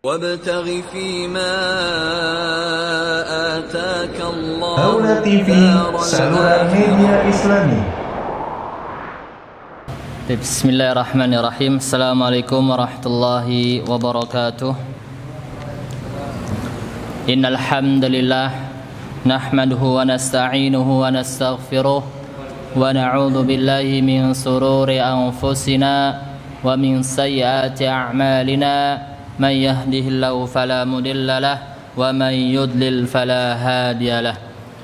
وابتغ فيما آتاك الله Aula TV, الدار saluran media Islami. Bismillahirrahmanirrahim. Assalamualaikum warahmatullahi wabarakatuh. Innal hamdalillah nahmaduhu wa nasta'inuhu wa nastaghfiruh wa na'udzu billahi min sururi anfusina wa min sayyiati a'malina. Man yahdihillahu fala mudilla lah wa man yudlil fala hadiya lah.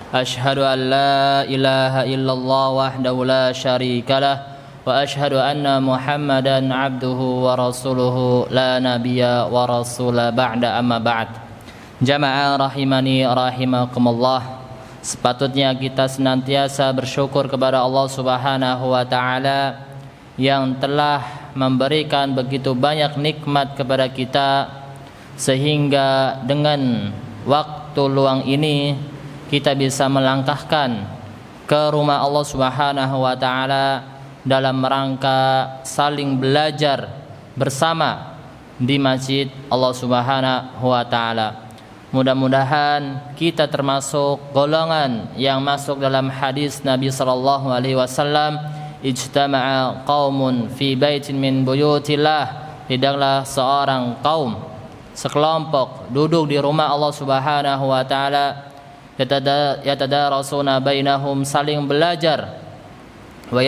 Asyhadu an la ilaha illallah wahdahu la syarika lah wa asyhadu anna Muhammadan abduhu wa rasuluhu la nabiyya wa rasula ba'da amma ba'd. Jamaah rahimani rahimakumullah, sepatutnya kita senantiasa bersyukur kepada Allah Subhanahu wa taala yang telah memberikan begitu banyak nikmat kepada kita, sehingga dengan waktu luang ini kita bisa melangkahkan ke rumah Allah Subhanahu wa taala dalam rangka saling belajar bersama di masjid Allah Subhanahu wa taala. Mudah-mudahan kita termasuk golongan yang masuk dalam hadis Nabi sallallahu alaihi wasallam, ijtama'a qaumun fi baitin min buyutillah, tidaklah seorang kaum, sekelompok duduk di rumah Allah Subhanahu wa taala, yatadarasuna bainahum, saling belajar, wa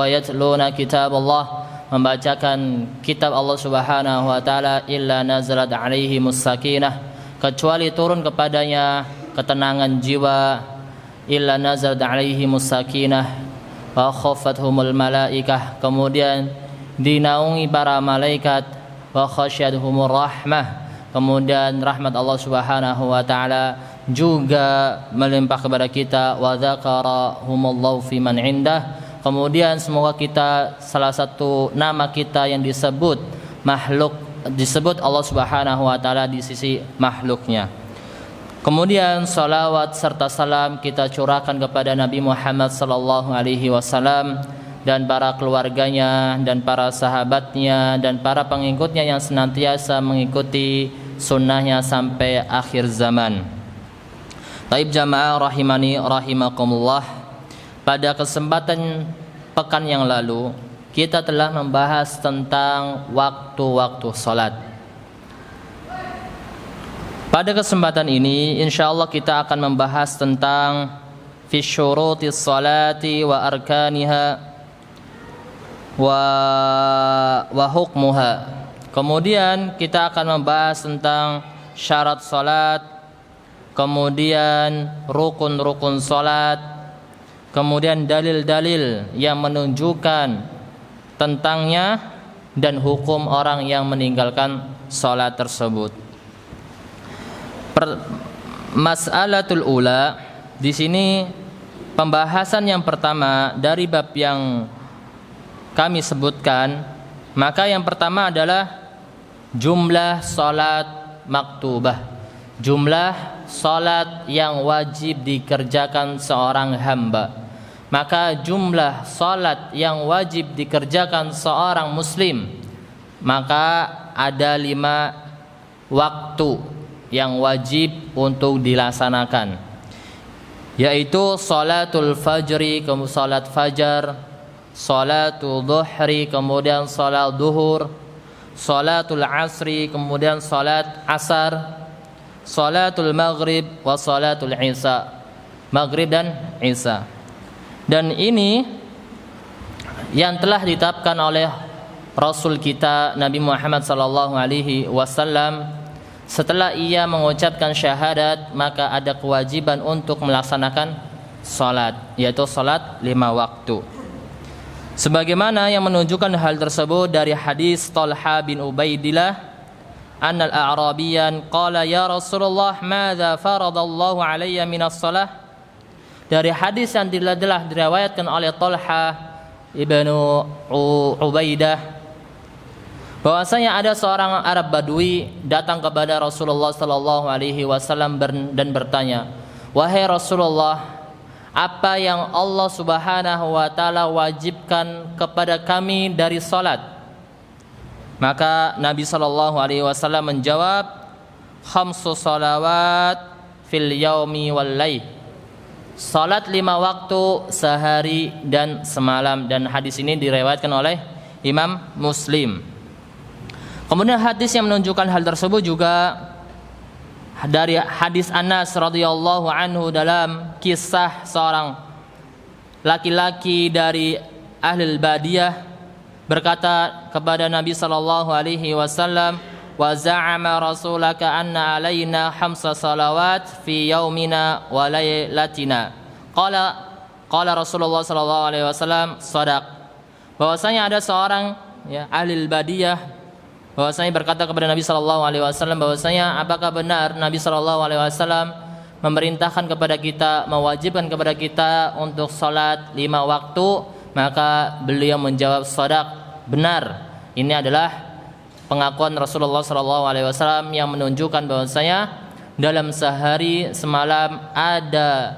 yatluna kitab Allah, membacakan kitab Allah Subhanahu wa taala, illa nazalat alaihimus sakinah, kecuali turun kepadanya ketenangan jiwa, illa nazalat alaihimus sakinah wa khaffathumul malaikah, kemudian dinaungi para malaikat, wa khasyadhumur rahmah, kemudian rahmat Allah Subhanahu wa taala juga melimpah kepada kita, wa dzakarahumullahu fi man indah, kemudian semoga kita salah satu nama kita yang disebut Allah Subhanahu wa taala di sisi makhluknya. Kemudian salawat serta salam kita curahkan kepada Nabi Muhammad sallallahu alaihi wasallam dan para keluarganya dan para sahabatnya dan para pengikutnya yang senantiasa mengikuti sunnahnya sampai akhir zaman. Taib jamaah rahimani rahimakumullah, pada kesempatan pekan yang lalu kita telah membahas tentang waktu-waktu salat. Pada kesempatan ini insyaallah kita akan membahas tentang fi syurutis salati wa arkaniha wa hukmuha. Kemudian kita akan membahas tentang syarat salat, kemudian rukun-rukun salat, kemudian dalil-dalil yang menunjukkan tentangnya dan hukum orang yang meninggalkan salat tersebut. Mas'alatul ula, di sini pembahasan yang pertama dari bab yang kami sebutkan, maka yang pertama adalah jumlah salat maktubah, jumlah salat yang wajib dikerjakan seorang hamba. Maka jumlah salat yang wajib dikerjakan seorang muslim, maka ada 5 waktu yang wajib untuk dilaksanakan, yaitu salatul fajri, kemudian salat fajar, salatul dhuhri, kemudian salat duhur, salatul asri, kemudian salat asar, salatul maghrib, wa salatul isya, maghrib dan isya. Dan ini yang telah ditetapkan oleh Rasul kita Nabi Muhammad sallallahu alaihi wasallam. Setelah ia mengucapkan syahadat, maka ada kewajiban untuk melaksanakan salat, yaitu salat 5 waktu. Sebagaimana yang menunjukkan hal tersebut dari hadis Talha bin Ubaidillah, annal a'rabiyan qala ya Rasulullah madza faradallahu alayya minas salah. Dari hadis yang telah diriwayatkan oleh Talha ibnu Ubaidah, bahwasanya ada seorang Arab Badui datang kepada Rasulullah sallallahu alaihi wasallam dan bertanya, "Wahai Rasulullah, apa yang Allah Subhanahu wa taala wajibkan kepada kami dari salat?" Maka Nabi sallallahu alaihi wasallam menjawab, khamsu salawat fil yaumi wal lail. Salat 5 waktu sehari dan semalam, dan hadis ini diriwayatkan oleh Imam Muslim. Kemudian hadis yang menunjukkan hal tersebut juga dari hadis Anas radhiyallahu anhu dalam kisah seorang laki-laki dari ahli badiyah berkata kepada Nabi sallallahu alaihi wasallam, wa za'ama rasulaka anna alaina khamsa salawat fi yaumina wa lailatina. Qala Rasulullah sallallahu alaihi wasallam, shadaq. Bahwasanya ada seorang ahli badiyah bahwasanya berkata kepada Nabi sallallahu alaihi wasallam bahwasanya apakah benar Nabi sallallahu alaihi wasallam memerintahkan kepada kita, mewajibkan kepada kita untuk salat 5 waktu? Maka beliau menjawab, shadaq, benar. Ini adalah pengakuan Rasulullah SAW yang menunjukkan bahwasanya dalam sehari semalam ada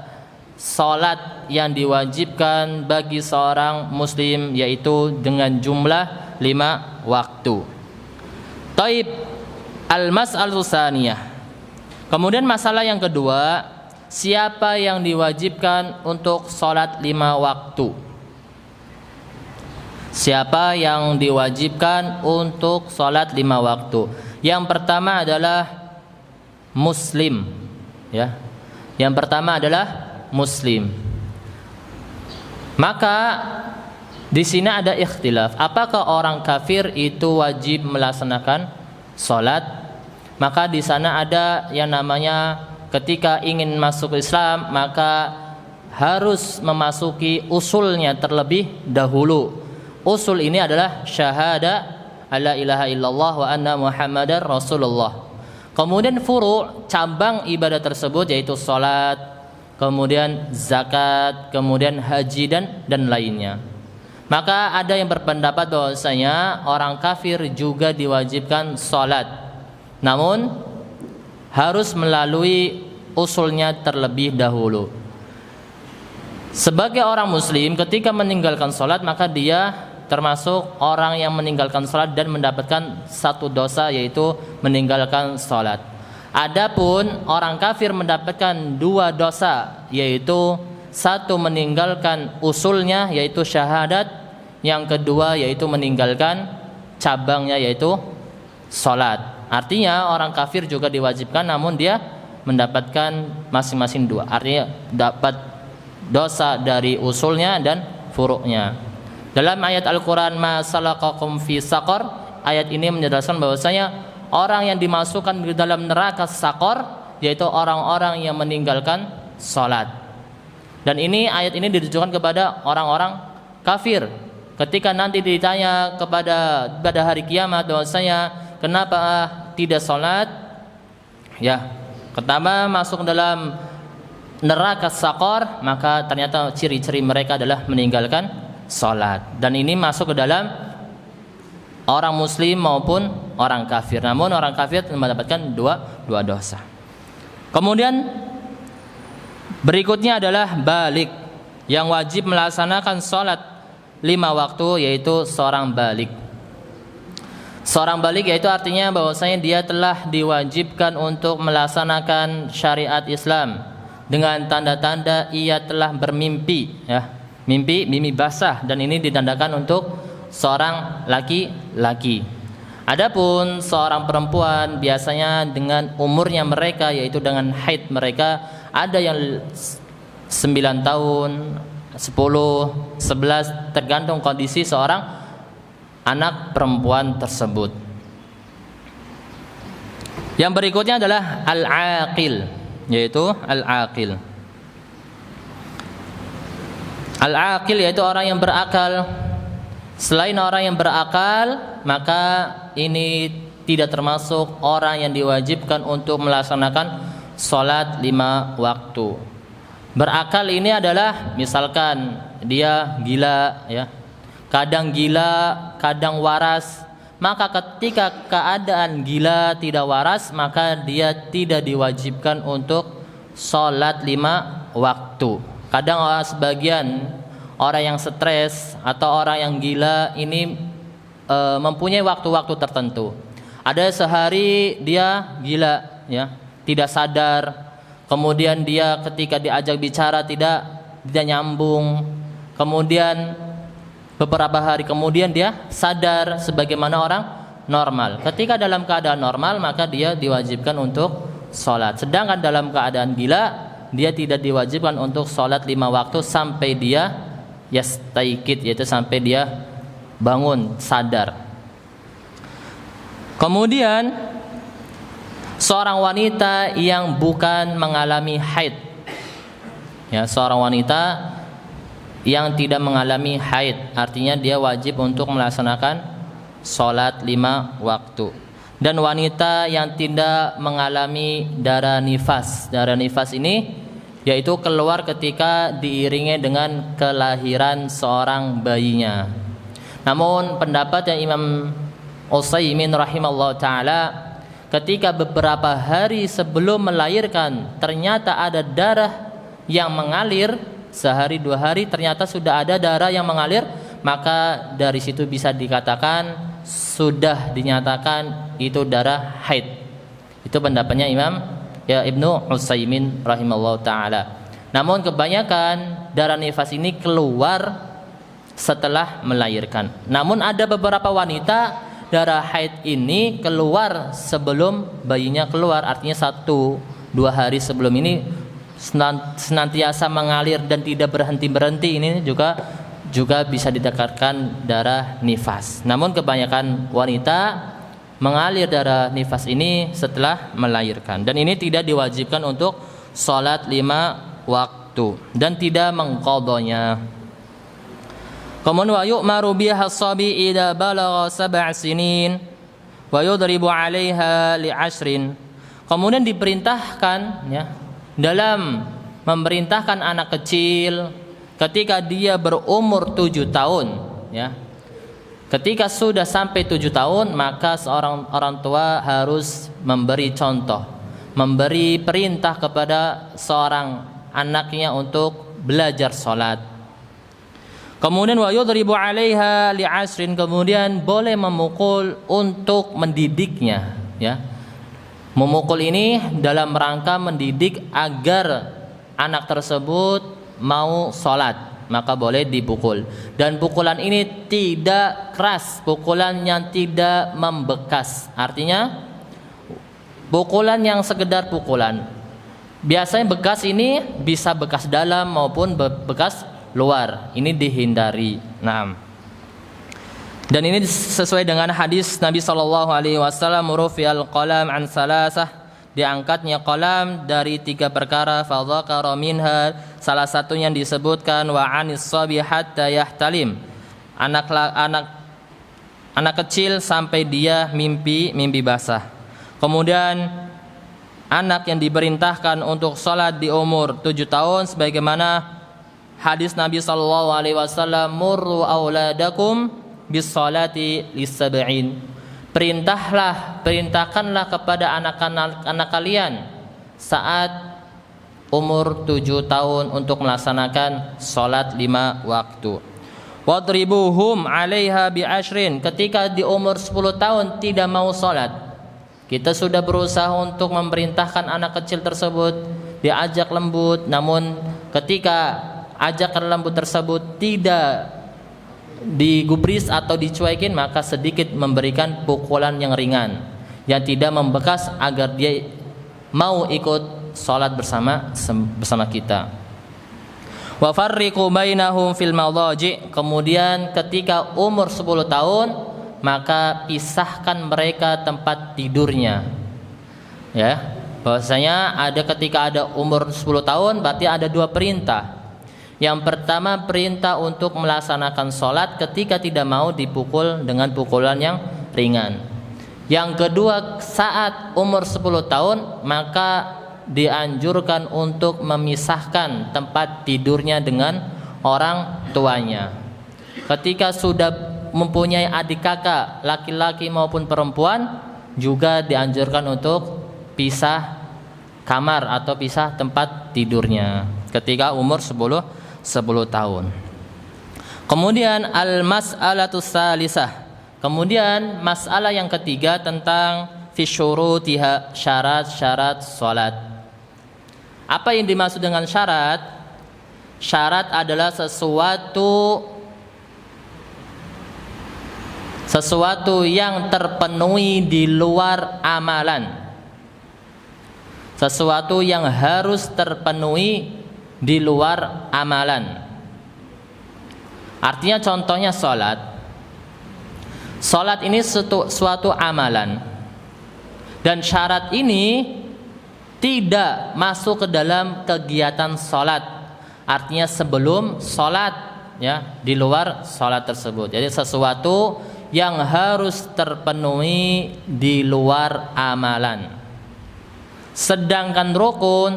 salat yang diwajibkan bagi seorang muslim, yaitu dengan jumlah 5 waktu. Taib al-mas'alatu tsaniyah. Kemudian masalah yang kedua, siapa yang diwajibkan untuk salat 5 waktu? Siapa yang diwajibkan untuk salat 5 waktu? Yang pertama adalah muslim, ya. Yang pertama adalah muslim. Maka di sini ada ikhtilaf, apakah orang kafir itu wajib melaksanakan salat? Maka di sana ada yang namanya ketika ingin masuk Islam maka harus memasuki usulnya terlebih dahulu. Usul ini adalah syahada alla ilaha illallah wa anna muhammadar rasulullah. Kemudian furu', cabang ibadah tersebut, yaitu salat, kemudian zakat, kemudian haji dan lainnya. Maka ada yang berpendapat bahwasanya orang kafir juga diwajibkan salat, namun harus melalui usulnya terlebih dahulu. Sebagai orang muslim ketika meninggalkan salat maka dia termasuk orang yang meninggalkan salat dan mendapatkan satu dosa, yaitu meninggalkan salat. Adapun orang kafir mendapatkan 2 dosa, yaitu satu meninggalkan usulnya yaitu syahadat, yang kedua yaitu meninggalkan cabangnya yaitu salat. Artinya orang kafir juga diwajibkan namun dia mendapatkan masing-masing 2. Artinya dapat dosa dari usulnya dan furuknya. Dalam ayat Al-Quran, ma salakakum fi saqar, ayat ini menjelaskan bahwasanya orang yang dimasukkan di dalam neraka saqar yaitu orang-orang yang meninggalkan salat. Dan ini ayat ini ditujukan kepada orang-orang kafir. Ketika nanti ditanya pada hari kiamat bahwasanya kenapa tidak salat? Ya, pertama masuk dalam neraka saqar, maka ternyata ciri-ciri mereka adalah meninggalkan salat. Dan ini masuk ke dalam orang muslim maupun orang kafir. Namun orang kafir mendapatkan dua dosa. Kemudian berikutnya adalah balik, yang wajib melaksanakan salat 5 waktu, yaitu seorang balik. Seorang balik yaitu artinya bahwasanya dia telah diwajibkan untuk melaksanakan syariat Islam dengan tanda-tanda ia telah bermimpi, ya. Mimpi basah, dan ini ditandakan untuk seorang laki-laki. Adapun seorang perempuan biasanya dengan umurnya mereka, yaitu dengan haid mereka, ada yang 9 tahun, 10, 11, tergantung kondisi seorang anak perempuan tersebut. Yang berikutnya adalah al-aqil, yaitu al-aqil. Al-aqil yaitu orang yang berakal. Selain orang yang berakal, maka ini tidak termasuk orang yang diwajibkan untuk melaksanakan salat 5 waktu. Berakal ini adalah misalkan dia gila, ya. Kadang gila, kadang waras. Maka ketika keadaan gila tidak waras, maka dia tidak diwajibkan untuk salat 5 waktu. Kadang sebagian orang yang stres atau orang yang gila ini mempunyai waktu-waktu tertentu. Ada sehari dia gila, ya, tidak sadar. Kemudian dia ketika diajak bicara tidak nyambung. Kemudian beberapa hari kemudian dia sadar sebagaimana orang normal. Ketika dalam keadaan normal maka dia diwajibkan untuk sholat. Sedangkan dalam keadaan gila dia tidak diwajibkan untuk sholat 5 waktu sampai dia yastaikid, yaitu sampai dia bangun sadar. Kemudian seorang wanita yang bukan mengalami haid, ya, seorang wanita yang tidak mengalami haid, artinya dia wajib untuk melaksanakan sholat 5 waktu. Dan wanita yang tidak mengalami darah nifas. Darah nifas ini yaitu keluar ketika diiringi dengan kelahiran seorang bayinya. Namun pendapat yang Imam Utsaimin rahimahullah ta'ala, ketika beberapa hari sebelum melahirkan ternyata ada darah yang mengalir, sehari 2 hari ternyata sudah ada darah yang mengalir, maka dari situ bisa dikatakan sudah dinyatakan itu darah haid. Itu pendapatnya Imam Ibnu Utsaimin rahimahullah ta'ala. Namun kebanyakan darah nifas ini keluar setelah melahirkan. Namun ada beberapa wanita darah haid ini keluar sebelum bayinya keluar, artinya 1-2 hari sebelum ini senantiasa mengalir dan tidak berhenti-berhenti. Ini juga bisa dikatakan darah nifas. Namun kebanyakan wanita mengalir darah nifas ini setelah melahirkan, dan ini tidak diwajibkan untuk sholat 5 waktu dan tidak mengqadhanya. Kemudian wa yu'maru biha as-sabi idza balagha 7 sinin wa yudribu 'alaiha li'10. Kemudian diperintahkan, ya, dalam memerintahkan anak kecil ketika dia berumur 7 tahun, ya. Ketika sudah sampai 7 tahun maka seorang orang tua harus memberi contoh, memberi perintah kepada seorang anaknya untuk belajar sholat. Kemudian wa yudribu 'alaiha li'10, kemudian boleh memukul untuk mendidiknya, ya. Memukul ini dalam rangka mendidik agar anak tersebut mau sholat, maka boleh dipukul. Dan pukulan ini tidak keras, pukulan yang tidak membekas. Artinya pukulan yang sekedar pukulan. Biasanya bekas ini bisa bekas dalam maupun bekas luar, ini dihindari. Nah, dan ini sesuai dengan hadis Nabi SAW, rufi'al qalam an salasah, diangkatnya qalam dari 3 perkara, fa dzakara minha, salah satu yang disebutkan wa anis sabi hatta yahtalim, anak kecil sampai dia mimpi basah. Kemudian anak yang diperintahkan untuk sholat di umur 7 tahun sebagaimana hadis Nabi SAW, murru auladakum bis salati lis-sab'in. Perintahkanlah kepada anak-anak kalian saat umur 7 tahun untuk melaksanakan sholat 5 waktu. Wadribuhum 'alaiha bi'10. Ketika di umur 10 tahun tidak mau sholat, kita sudah berusaha untuk memerintahkan anak kecil tersebut, diajak lembut, namun ketika ajakan lembut tersebut tidak digubris atau dicuekin, maka sedikit memberikan pukulan yang ringan yang tidak membekas agar dia mau ikut sholat bersama kita. Wa farriqu bainahum fil madaji. Kemudian ketika umur 10 tahun maka pisahkan mereka tempat tidurnya, ya. Bahwasanya ketika ada umur 10 tahun berarti ada 2 perintah. Yang pertama perintah untuk melaksanakan sholat ketika tidak mau dipukul dengan pukulan yang ringan. Yang kedua, saat umur 10 tahun maka dianjurkan untuk memisahkan tempat tidurnya dengan orang tuanya. Ketika sudah mempunyai adik kakak laki-laki maupun perempuan, juga dianjurkan untuk pisah kamar atau pisah tempat tidurnya ketika umur 10 tahun. Kemudian al-mas'alatus salisah, Kemudian masalah yang ketiga tentang fi syurutiha, syarat-syarat salat. Apa yang dimaksud dengan syarat? Syarat adalah sesuatu yang terpenuhi di luar amalan. Sesuatu yang harus terpenuhi di luar amalan. Artinya contohnya salat. Salat ini suatu amalan. Dan syarat ini tidak masuk ke dalam kegiatan salat. Artinya sebelum salat, ya, di luar salat tersebut. Jadi sesuatu yang harus terpenuhi di luar amalan. Sedangkan rukun,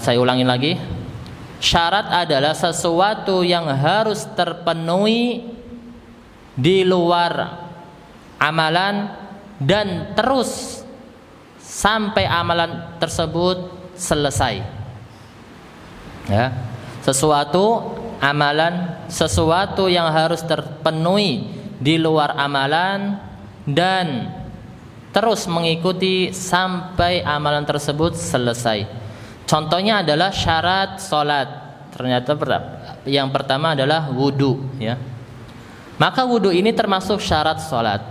saya ulangi lagi, syarat adalah sesuatu yang harus terpenuhi di luar amalan dan terus sampai amalan tersebut selesai. Ya, sesuatu amalan, sesuatu yang harus terpenuhi di luar amalan dan terus mengikuti sampai amalan tersebut selesai. Contohnya adalah syarat salat. Ternyata yang pertama adalah wudu, ya. Maka wudu ini termasuk syarat salat.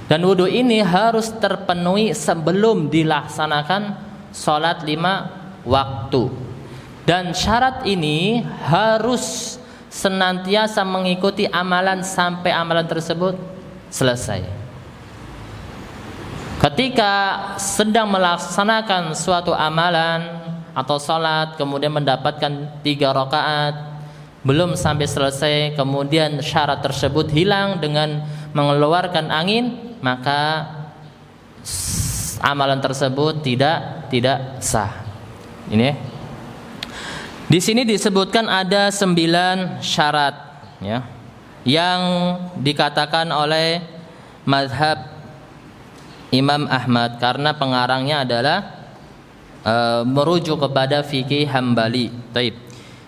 Dan wudu ini harus terpenuhi sebelum dilaksanakan salat 5 waktu. Dan syarat ini harus senantiasa mengikuti amalan sampai amalan tersebut selesai. Ketika sedang melaksanakan suatu amalan atau salat, kemudian mendapatkan 3 rakaat, belum sampai selesai, kemudian syarat tersebut hilang dengan mengeluarkan angin, maka amalan tersebut tidak sah. Ini di sini disebutkan ada 9 syarat, ya, yang dikatakan oleh mazhab Imam Ahmad, karena pengarangnya adalah merujuk kepada fikih Hambali. Taib.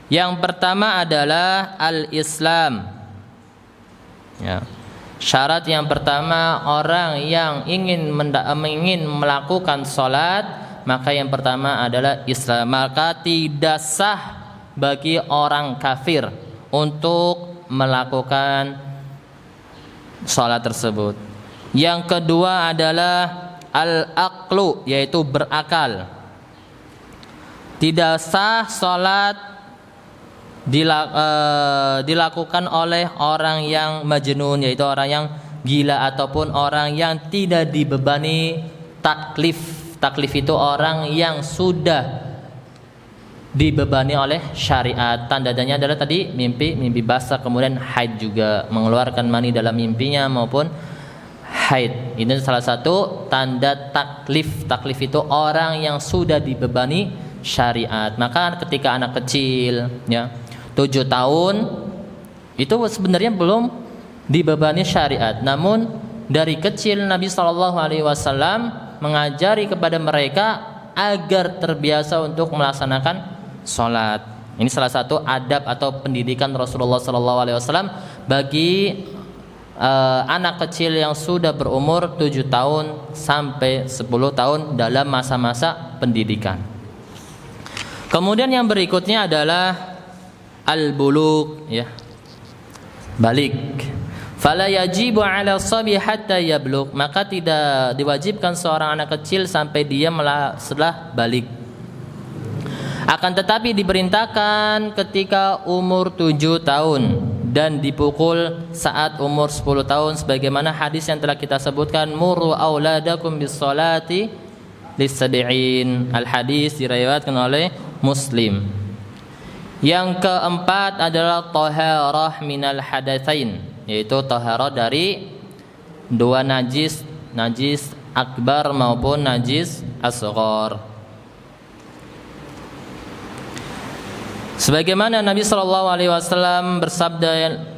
Yang pertama adalah al-Islam. Ya. Syarat yang pertama, orang yang ingin melakukan salat, maka yang pertama adalah Islam. Maka tidak sah bagi orang kafir untuk melakukan salat tersebut. Yang kedua adalah al-aqlu, yaitu berakal. Tidak sah salat dilakukan oleh orang yang majnun, yaitu orang yang gila ataupun orang yang tidak dibebani taklif. Taklif itu orang yang sudah dibebani oleh syariat. Tandanya adalah tadi mimpi basah, kemudian haid juga, mengeluarkan mani dalam mimpinya maupun haid. Ini salah satu tanda taklif. Taklif itu orang yang sudah dibebani syariat. Maka ketika anak kecil, ya, 7 tahun itu sebenarnya belum dibebani syariat. Namun dari kecil Nabi SAW mengajari kepada mereka agar terbiasa untuk melaksanakan sholat. Ini salah satu adab atau pendidikan Rasulullah SAW bagi anak kecil yang sudah berumur 7 tahun sampai 10 tahun dalam masa-masa pendidikan. Kemudian yang berikutnya adalah al-bulugh, ya, balik. Fala yajibu 'ala shabi hatta yablugh, maka tidak diwajibkan seorang anak kecil sampai dia setelah balik. Akan tetapi diperintahkan ketika umur 7 tahun dan dipukul saat umur 10 tahun, sebagaimana hadis yang telah kita sebutkan, muru auladakum bis salati lis-sab'in. Al-hadis diriwayatkan oleh Muslim. Yang keempat adalah taharah minal hadatsain, yaitu taharah dari 2 najis, najis akbar maupun najis asghar. Sebagaimana Nabi SAW bersabda,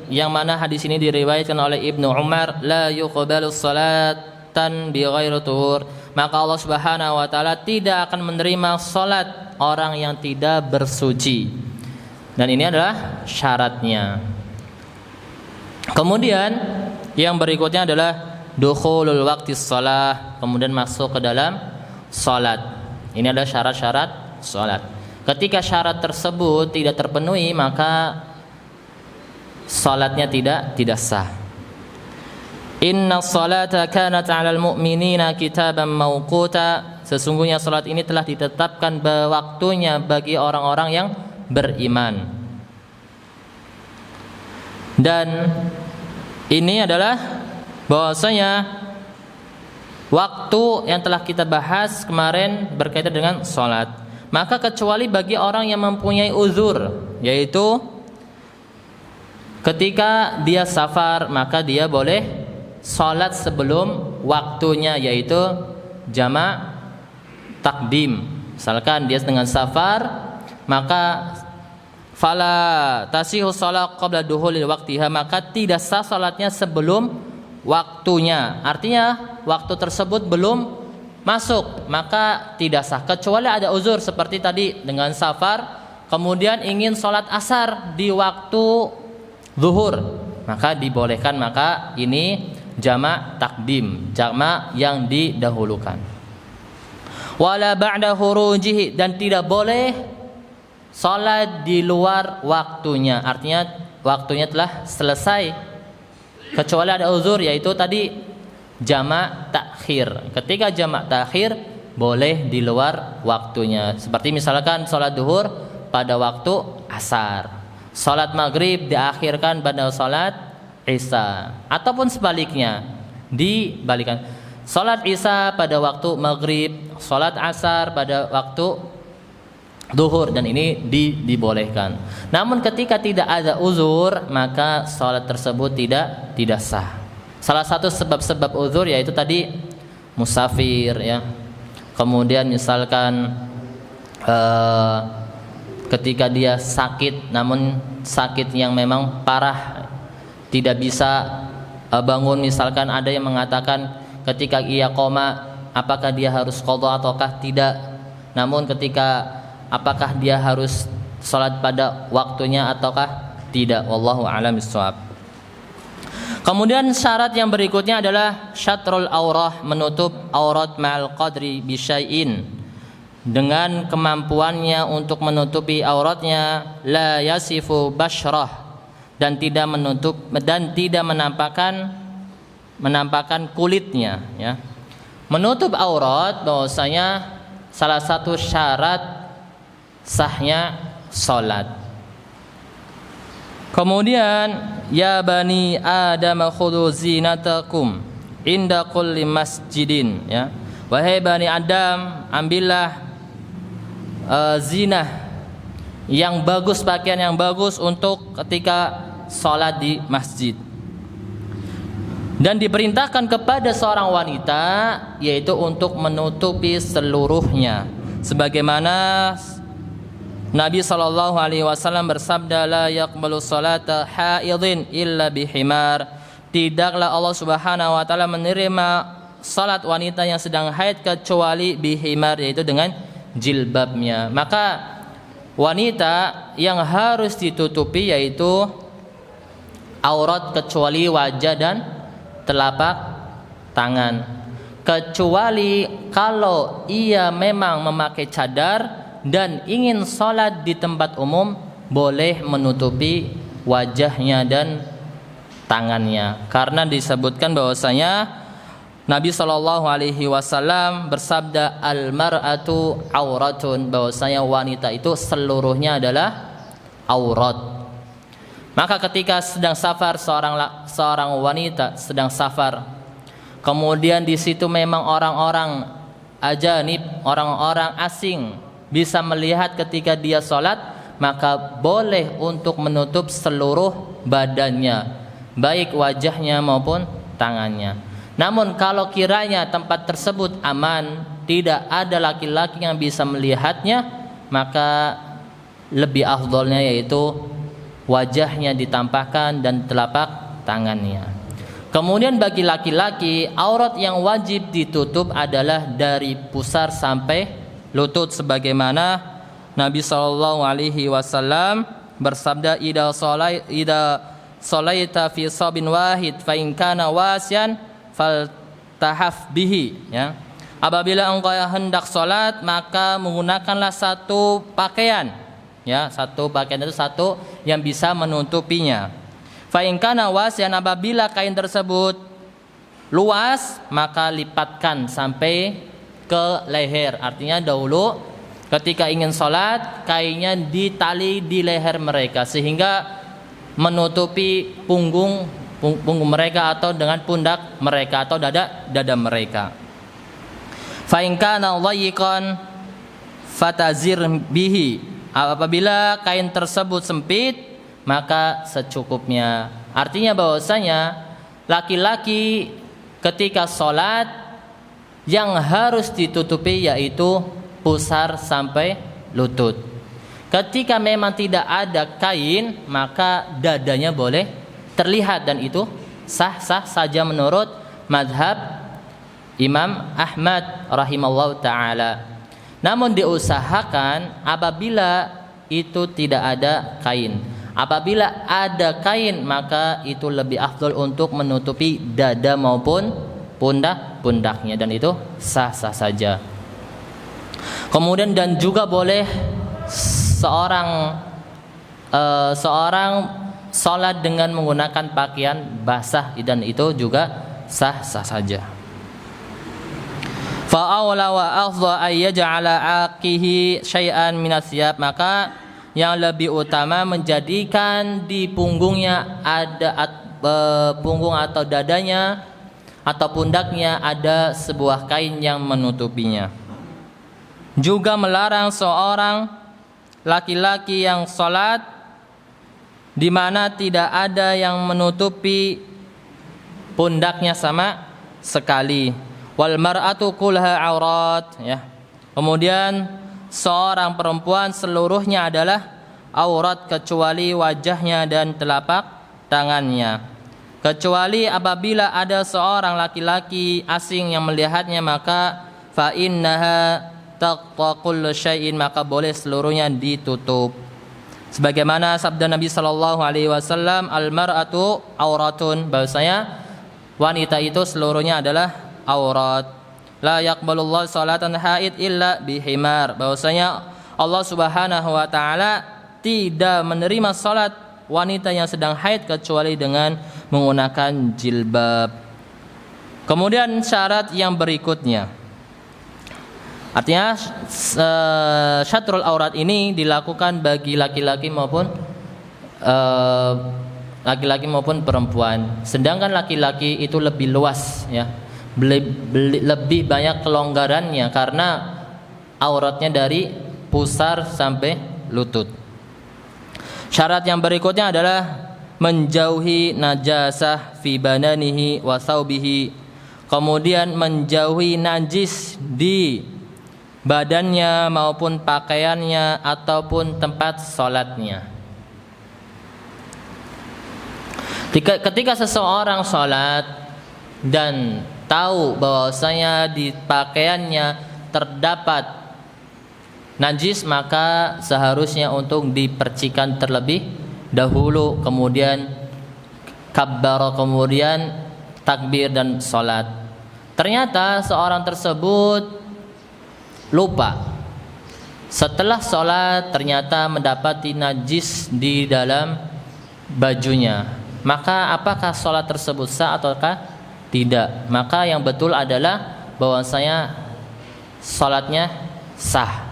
yang mana hadis ini diriwayatkan oleh Ibnu Umar, la yuqbalu salatan bi ghairi tuhur, maka Allah Subhanahu wa taala tidak akan menerima salat orang yang tidak bersuci. Dan ini adalah syaratnya. Kemudian yang berikutnya adalah dukhulul waqti shalah, kemudian masuk ke dalam salat. Ini adalah syarat-syarat salat. Ketika syarat tersebut tidak terpenuhi, maka salatnya tidak sah. Inna salata kanat 'alal mu'minina kitaban mawquta. Sesungguhnya salat ini telah ditetapkan waktunya bagi orang-orang yang beriman. Dan ini adalah bahwasanya waktu yang telah kita bahas kemarin berkaitan dengan salat. Maka kecuali bagi orang yang mempunyai uzur, yaitu ketika dia safar, maka dia boleh salat sebelum waktunya, yaitu jamak takdim. Misalkan dia dengan safar, maka fala tasihu shalah qabla duhulil waqtiha, maka tidak sah salatnya sebelum waktunya. Artinya waktu tersebut belum masuk, maka tidak sah. Kecuali ada uzur seperti tadi dengan safar, kemudian ingin salat asar di waktu zuhur, maka dibolehkan. Maka ini jamak takdim, jamak yang didahulukan. Wala ba'da hurujihi, dan tidak boleh salat di luar waktunya. Artinya waktunya telah selesai, kecuali ada uzur, yaitu tadi jamak takhir. Ketika jamak takhir boleh di luar waktunya. Seperti misalkan salat duhur pada waktu asar, salat maghrib diakhirkan pada salat isya, ataupun sebaliknya, dibalikan. Salat isya pada waktu maghrib, salat asar pada waktu duhur, dan ini dibolehkan. Namun ketika tidak ada uzur, maka salat tersebut tidak sah. Salah satu sebab-sebab uzur yaitu tadi musafir, ya. Kemudian misalkan ketika dia sakit, namun sakit yang memang parah, tidak bisa bangun. Misalkan ada yang mengatakan ketika ia koma, apakah dia harus qadha ataukah tidak. Namun ketika apakah dia harus salat pada waktunya ataukah tidak, wallahu a'lam bishawab. Kemudian syarat yang berikutnya adalah syatrul aurah, menutup aurat ma'al qadri bisyai'in, dengan kemampuannya untuk menutupi auratnya, la yasifu basyrah, dan tidak menutup dan tidak menampakkan kulitnya, ya. Menutup aurat bahwasanya salah satu syarat sahnya salat. Kemudian ya bani adam khudhu zinatakum inda kulli masjidin, ya. Wahai bani Adam, ambillah zinah yang bagus, pakaian yang bagus untuk ketika salat di masjid. Dan diperintahkan kepada seorang wanita yaitu untuk menutupi seluruhnya, sebagaimana Nabi SAW bersabda, la yaqbalu salata haidin illa bihimar. Tidaklah Allah Subhanahu wa taala menerima salat wanita yang sedang haid kecuali bihimar, yaitu dengan jilbabnya. Maka wanita yang harus ditutupi yaitu aurat kecuali wajah dan telapak tangan. Kecuali kalau ia memang memakai cadar dan ingin sholat di tempat umum, boleh menutupi wajahnya dan tangannya. Karena disebutkan bahwasanya Nabi SAW bersabda, al-mar'atu auratun, bahwasanya wanita itu seluruhnya adalah aurat. Maka ketika sedang safar, seorang wanita sedang safar, kemudian di situ memang orang-orang ajanib, orang-orang asing bisa melihat ketika dia sholat, maka boleh untuk menutup seluruh badannya, baik wajahnya maupun tangannya. Namun kalau kiranya tempat tersebut aman, tidak ada laki-laki yang bisa melihatnya, maka lebih afdolnya yaitu wajahnya ditampakkan dan telapak tangannya. Kemudian bagi laki-laki, aurat yang wajib ditutup adalah dari pusar sampai lutut, sebagaimana Nabi SAW bersabda, idza shalaita fi sabin wahid fa in kana wasian faltahaf bihi, ya. Apabila engkau hendak salat maka menggunakanlah satu pakaian, ya. Satu pakaian itu satu yang bisa menutupinya. Fa in kana wasian, apabila kain tersebut luas maka lipatkan sampai ke leher. Artinya dahulu ketika ingin sholat kainnya ditali di leher mereka sehingga menutupi punggung mereka atau dengan pundak mereka atau dada mereka. Fa in kana dhayiqan fatazir bihi, apabila kain tersebut sempit maka secukupnya. Artinya bahwasanya laki-laki ketika sholat yang harus ditutupi yaitu pusar sampai lutut. Ketika memang tidak ada kain maka dadanya boleh terlihat dan itu sah-sah saja menurut madhab Imam Ahmad rahimallahu ta'ala. Namun diusahakan apabila itu tidak ada kain. Apabila ada kain maka itu lebih afdal untuk menutupi dada maupun pundaknya dan itu sah-sah saja. Kemudian dan juga boleh seorang salat dengan menggunakan pakaian basah dan itu juga sah-sah saja. Fa awla wa afdha ay yaj'ala aqihi syai'an min asyab, maka yang lebih utama menjadikan di punggungnya ada punggung atau dadanya atau pundaknya ada sebuah kain yang menutupinya. Juga melarang seorang laki-laki yang sholat di mana tidak ada yang menutupi pundaknya sama sekali. Wal mar'atu kulha aurat, ya. Kemudian seorang perempuan seluruhnya adalah aurat kecuali wajahnya dan telapak tangannya. Kecuali apabila ada seorang laki-laki asing yang melihatnya maka fa innaha taqta kullu syai'in, maka boleh seluruhnya ditutup. Sebagaimana sabda Nabi sallallahu alaihi wasallam, al mar'atu auratun, bahwasanya wanita itu seluruhnya adalah aurat. La yaqbalullahu salatan haid illa bihimar, bahwasanya Allah Subhanahu wa taala tidak menerima salat wanita yang sedang haid kecuali dengan menggunakan jilbab. Kemudian syarat yang berikutnya, artinya syatrul aurat ini dilakukan bagi laki-laki maupun perempuan. Sedangkan laki-laki itu lebih luas, ya, lebih banyak kelonggarannya karena auratnya dari pusar sampai lutut. Syarat yang berikutnya adalah menjauhi najasah fi badanihi wa thawbihi, kemudian menjauhi najis di badannya maupun pakaiannya ataupun tempat sholatnya. Ketika seseorang sholat dan tahu bahwasanya di pakaiannya terdapat najis, maka seharusnya untuk dipercikan terlebih dahulu, kemudian kabbara, kemudian takbir dan sholat. Ternyata seorang tersebut lupa. Setelah sholat ternyata mendapati najis di dalam bajunya. Maka apakah sholat tersebut sah ataukah tidak? Maka yang betul adalah bahwasanya sholatnya sah.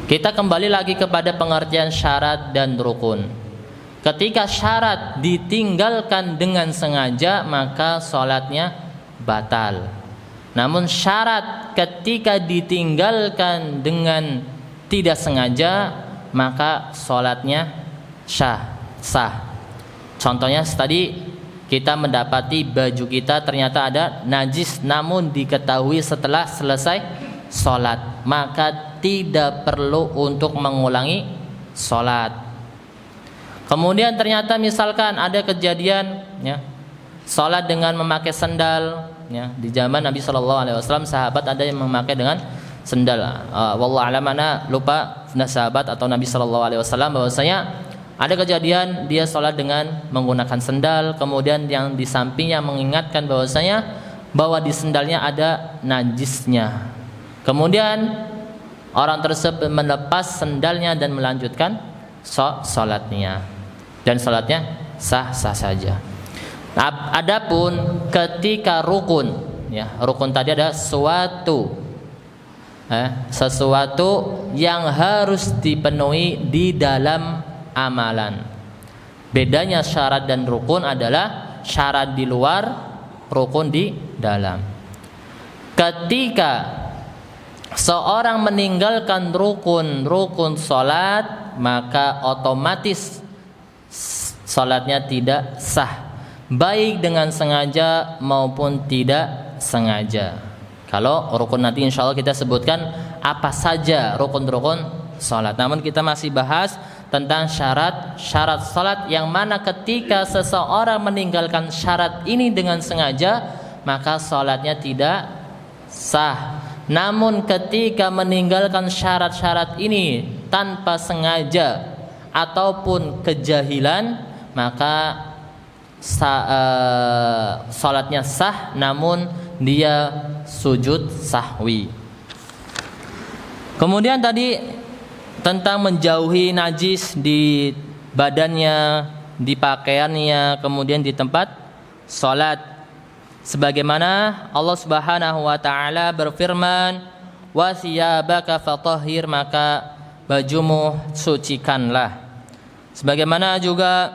Kita kembali lagi kepada pengertian syarat dan rukun. Ketika syarat ditinggalkan dengan sengaja maka sholatnya batal. Namun syarat ketika ditinggalkan dengan tidak sengaja maka sholatnya sah. Contohnya tadi kita mendapati baju kita ternyata ada najis namun diketahui setelah selesai sholat, maka tidak perlu untuk mengulangi sholat. Kemudian ternyata misalkan ada kejadian, ya, sholat dengan memakai sendal, ya, di zaman Nabi Shallallahu Alaihi Wasallam sahabat ada yang memakai dengan sendal. Wallahu a'lam, mana lupa sahabat atau Nabi Shallallahu Alaihi Wasallam bahwasanya Ada kejadian dia sholat dengan menggunakan sendal, kemudian yang di sampingnya mengingatkan bahwa di sendalnya ada najisnya. Kemudian orang tersebut melepas sendalnya dan melanjutkan sholatnya, dan sholatnya sah-sah saja. Adapun ketika rukun, ya, rukun tadi ada sesuatu yang harus dipenuhi di dalam amalan. Bedanya syarat dan rukun adalah syarat di luar, rukun di dalam. Ketika seorang meninggalkan rukun salat, maka otomatis salatnya tidak sah, baik dengan sengaja maupun tidak sengaja. Kalau rukun nanti insya Allah kita sebutkan apa saja rukun-rukun salat. Namun kita masih bahas tentang syarat salat, yang mana ketika seseorang meninggalkan syarat ini dengan sengaja, maka salatnya tidak sah. Namun ketika meninggalkan syarat-syarat ini tanpa sengaja ataupun kejahilan, maka salatnya sah, namun dia sujud sahwi. Kemudian tadi tentang menjauhi najis di badannya, di pakaiannya, kemudian di tempat salat. Sebagaimana Allah Subhanahu wa taala berfirman, "Wa thiyabaka fatahhir," maka bajumu sucikanlah. Sebagaimana juga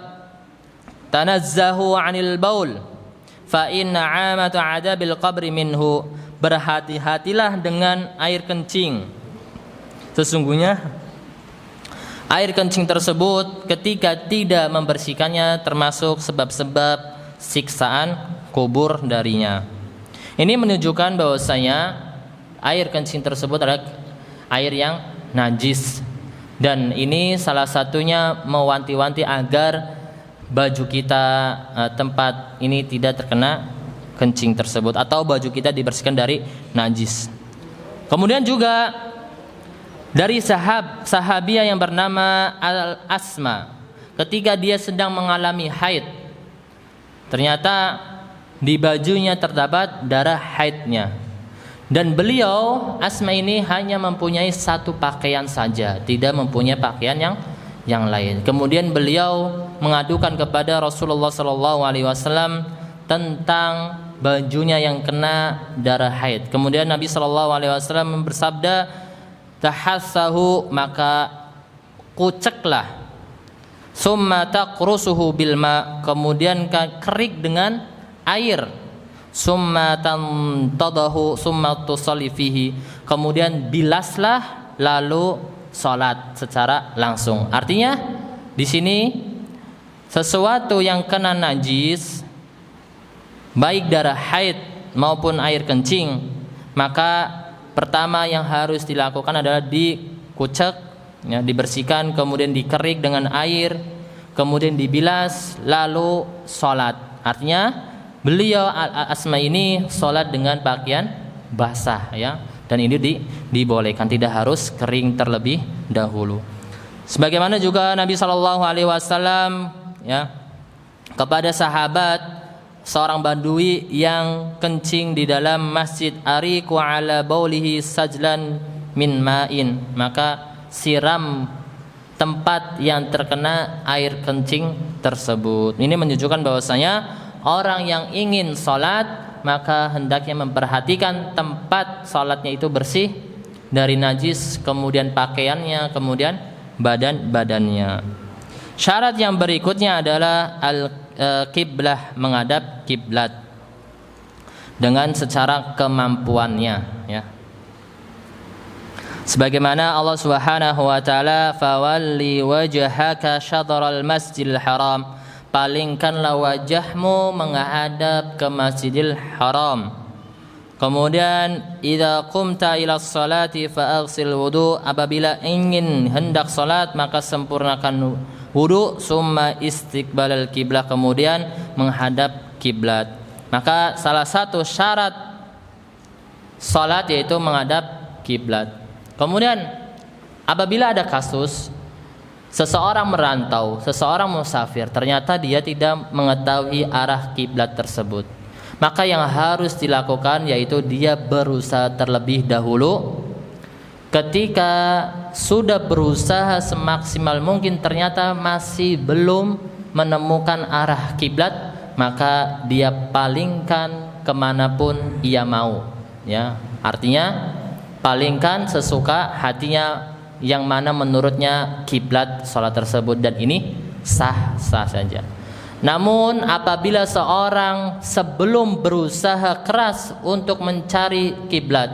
tanazzahu 'anil baul fa inna 'amatu 'adabil qabri minhu, berhati-hatilah dengan air kencing. Sesungguhnya air kencing tersebut ketika tidak membersihkannya termasuk sebab-sebab siksaan kubur darinya. Ini menunjukkan bahwasanya air kencing tersebut adalah air yang najis, dan ini salah satunya mewanti-wanti agar baju kita, tempat ini tidak terkena kencing tersebut, atau baju kita dibersihkan dari najis. Kemudian juga dari sahabiah yang bernama Al-Asma, ketika dia sedang mengalami haid, ternyata di bajunya terdapat darah haidnya, dan beliau Asma ini hanya mempunyai satu pakaian saja, tidak mempunyai pakaian yang lain. Kemudian beliau mengadukan kepada Rasulullah SAW tentang bajunya yang kena darah haid. Kemudian Nabi SAW bersabda, "Tahassahu," maka kuceklah, "summa taqrusuhu bil ma," kemudian kerik dengan air, "summa tantadahu summa tusalli fihi," kemudian bilaslah lalu salat secara langsung. Artinya di sini sesuatu yang kena najis, baik darah haid maupun air kencing, maka pertama yang harus dilakukan adalah dikucek, ya, dibersihkan, kemudian dikerik dengan air, kemudian dibilas, lalu salat. Artinya beliau Asma ini salat dengan pakaian basah, ya, dan ini dibolehkan, tidak harus kering terlebih dahulu. Sebagaimana juga Nabi SAW, ya, kepada sahabat seorang badui yang kencing di dalam masjid, "Ariku ala baulihi sajlan min ma'in," maka siram tempat yang terkena air kencing tersebut. Ini menunjukkan bahwasanya orang yang ingin salat maka hendaknya memperhatikan tempat salatnya itu bersih dari najis, kemudian pakaiannya, kemudian badannya. Syarat yang berikutnya adalah al-qiblah, menghadap kiblat dengan secara kemampuannya, ya. Sebagaimana Allah Subhanahu wa taala, "Fawalli wajhaka syatral masjidil haram," palingkanlah wajahmu menghadap ke Masjidil Haram. Kemudian, "Idza qumta ila sholati fa'ghsil wudu," apabila ingin hendak salat maka sempurnakan wudu, "summa istiqbalal kiblah," kemudian menghadap kiblat. Maka salah satu syarat salat yaitu menghadap kiblat. Kemudian apabila ada kasus seseorang merantau, seseorang musafir, ternyata dia tidak mengetahui arah kiblat tersebut, maka yang harus dilakukan yaitu dia berusaha terlebih dahulu. Ketika sudah berusaha semaksimal mungkin ternyata masih belum menemukan arah kiblat, maka dia palingkan kemanapun ia mau, ya. Artinya palingkan sesuka hatinya yang mana menurutnya kiblat salat tersebut, dan ini sah-sah saja. Namun apabila seorang sebelum berusaha keras untuk mencari kiblat,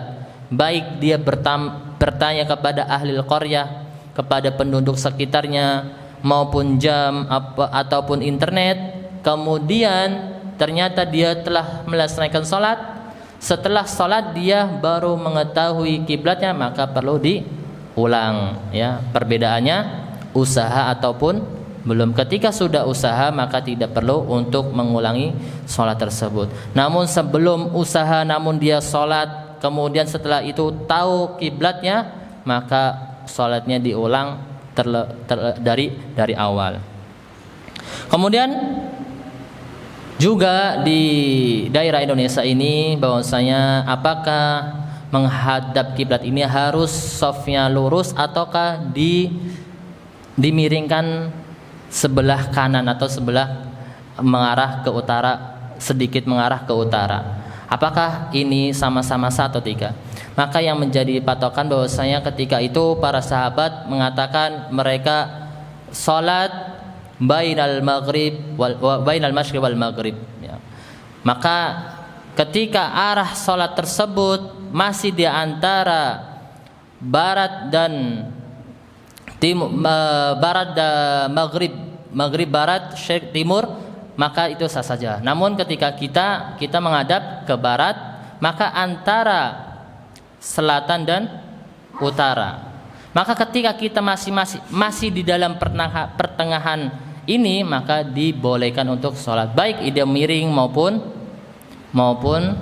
baik dia bertanya kepada ahli qaryah, kepada penduduk sekitarnya, maupun ataupun internet, kemudian ternyata dia telah melaksanakan salat, setelah salat dia baru mengetahui kiblatnya, maka perlu diulang, ya. Perbedaannya usaha ataupun belum. Ketika sudah usaha maka tidak perlu untuk mengulangi salat tersebut. Namun sebelum usaha namun dia salat, kemudian setelah itu tahu kiblatnya, maka salatnya diulang dari awal. Kemudian juga di daerah Indonesia ini bahwasanya apakah menghadap kiblat ini harus shafnya lurus ataukah dimiringkan sebelah kanan atau sebelah mengarah ke utara, sedikit mengarah ke utara. Apakah ini sama-sama satu atau tiga? Maka yang menjadi patokan bahwasanya ketika itu para sahabat mengatakan mereka salat bainal masyriq wal maghrib, ya. Maka ketika arah salat tersebut masih di antara barat dan maghrib barat, syarq timur, maka itu sah saja. Namun ketika kita menghadap ke barat, maka antara selatan dan utara, maka ketika kita masih di dalam pertengahan ini, maka dibolehkan untuk sholat baik ide miring maupun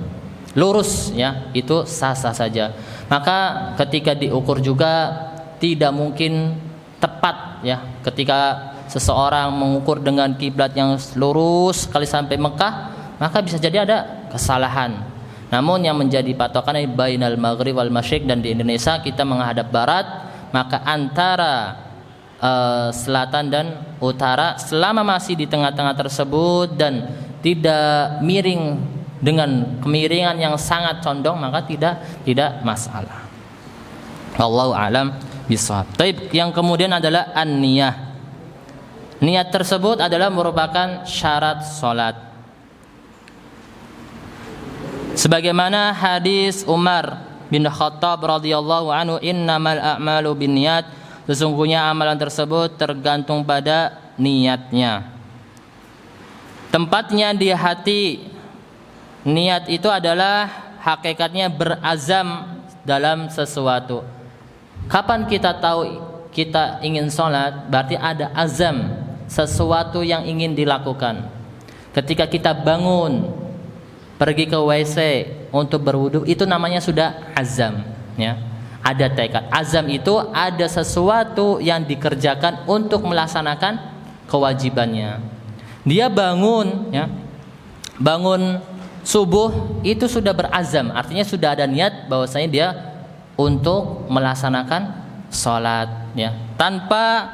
lurus, ya, itu sah-sah saja. Maka ketika diukur juga tidak mungkin tepat, ya. Ketika seseorang mengukur dengan kiblat yang lurus sekali sampai Mekah, maka bisa jadi ada kesalahan. Namun yang menjadi patokan bainal maghrib wal masyriq, dan di Indonesia kita menghadap barat, maka antara selatan dan utara selama masih di tengah-tengah tersebut dan tidak miring dengan kemiringan yang sangat condong, maka tidak masalah. Wallahu a'lam bishawab. Taib, yang kemudian adalah an-niyah. Niat tersebut adalah merupakan syarat salat. Sebagaimana hadis Umar bin Khattab radhiyallahu anhu, innamal a'malu binniyat, sesungguhnya amalan tersebut tergantung pada niatnya. Tempatnya di hati. Niat itu adalah hakikatnya berazam dalam sesuatu. Kapan kita tahu kita ingin sholat? Berarti ada azam, sesuatu yang ingin dilakukan. Ketika kita bangun, pergi ke WC untuk berwudu, itu namanya sudah azam, ya. Ada tekad. Azam itu ada sesuatu yang dikerjakan untuk melaksanakan kewajibannya. Dia bangun, ya, bangun subuh, itu sudah berazam, artinya sudah ada niat bahwasanya dia untuk melaksanakan sholat, ya, tanpa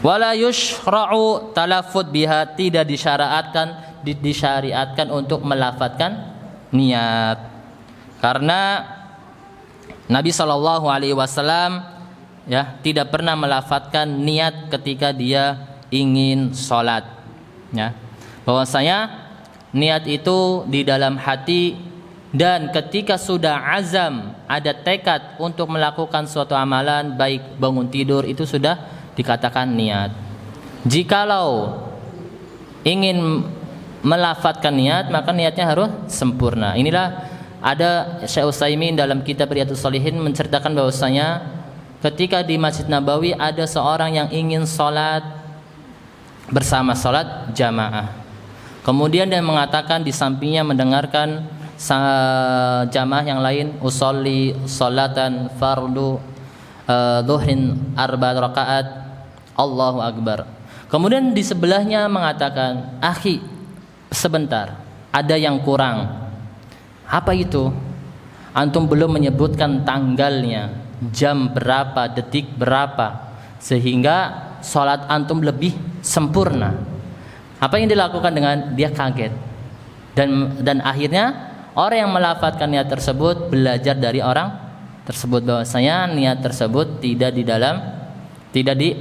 wala yushra'u talaffuz biha, tidak disyariatkan untuk melafadzkan niat, karena Nabi SAW, ya, tidak pernah melafadzkan niat ketika dia ingin sholat, ya. Bahwasanya niat itu di dalam hati, dan ketika sudah azam, ada tekad untuk melakukan suatu amalan, baik bangun tidur, itu sudah dikatakan niat. Jikalau ingin melafadzkan niat, maka niatnya harus sempurna. Inilah ada Syekh Utsaimin dalam kitab Riyadhus Shalihin menceritakan bahwasanya ketika di Masjid Nabawi ada seorang yang ingin sholat bersama, sholat jamaah. Kemudian dia mengatakan di sampingnya mendengarkan jamaah yang lain, usolli sholatan fardu Dhuhrin 4 rakaat, Allahu Akbar. Kemudian di sebelahnya mengatakan, "Akhi, sebentar, ada yang kurang." Apa itu? Antum belum menyebutkan tanggalnya, jam berapa, detik berapa, sehingga sholat antum lebih sempurna. Apa yang dilakukan dengan dia kaget, dan akhirnya orang yang melafadzkan niat tersebut belajar dari orang tersebut bahwasanya niat tersebut tidak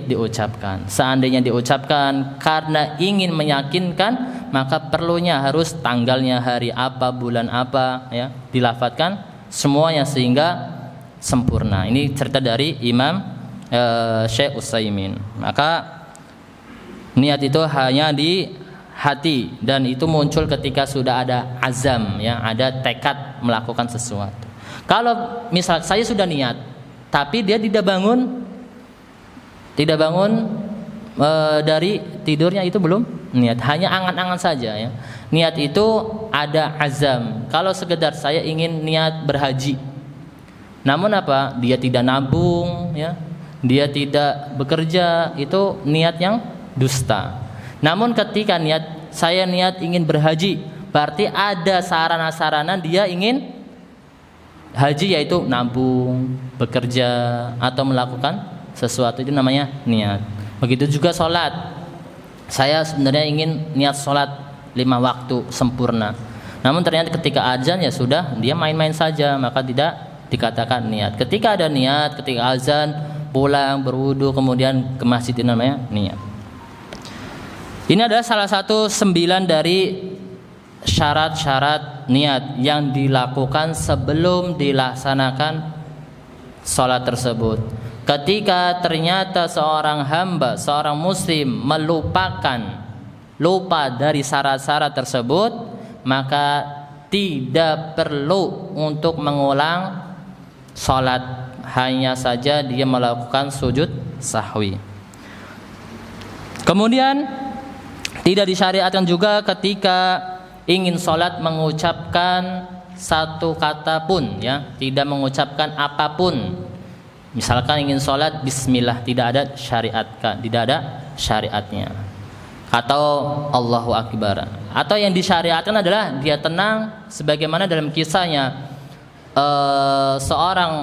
diucapkan. Seandainya diucapkan karena ingin meyakinkan, maka perlunya harus tanggalnya hari apa, bulan apa, ya, dilafadzkan semuanya sehingga sempurna. Ini cerita dari Imam Syekh Utsaimin. Maka niat itu hanya di hati, dan itu muncul ketika sudah ada azam, ya, ada tekad melakukan sesuatu. Kalau misal saya sudah niat tapi dia tidak bangun dari tidurnya, itu belum niat, hanya angan-angan saja, ya. Niat itu ada azam. Kalau sekedar saya ingin niat berhaji, namun apa? Dia tidak nabung, ya. Dia tidak bekerja, itu niat yang dusta. Namun ketika saya niat ingin berhaji, berarti ada sarana-sarana dia ingin haji, yaitu nabung, bekerja, atau melakukan sesuatu, itu namanya niat. Begitu juga sholat. Saya sebenarnya ingin niat sholat 5 waktu sempurna, namun ternyata ketika azan ya sudah, dia main-main saja, maka tidak dikatakan niat. Ketika ada niat, ketika azan, pulang, berwudu, kemudian ke masjid, itu namanya niat. Ini adalah salah satu 9 dari syarat-syarat niat yang dilakukan sebelum dilaksanakan sholat tersebut. Ketika ternyata seorang hamba, seorang muslim lupa dari syarat-syarat tersebut, maka tidak perlu untuk mengulang sholat, hanya saja dia melakukan sujud sahwi. Kemudian tidak disyariatkan juga ketika ingin sholat mengucapkan satu kata pun, ya, tidak mengucapkan apapun. Misalkan ingin sholat bismillah, tidak ada syariatnya, atau Allahu Akbar. Atau yang disyariatkan adalah dia tenang, sebagaimana dalam kisahnya seorang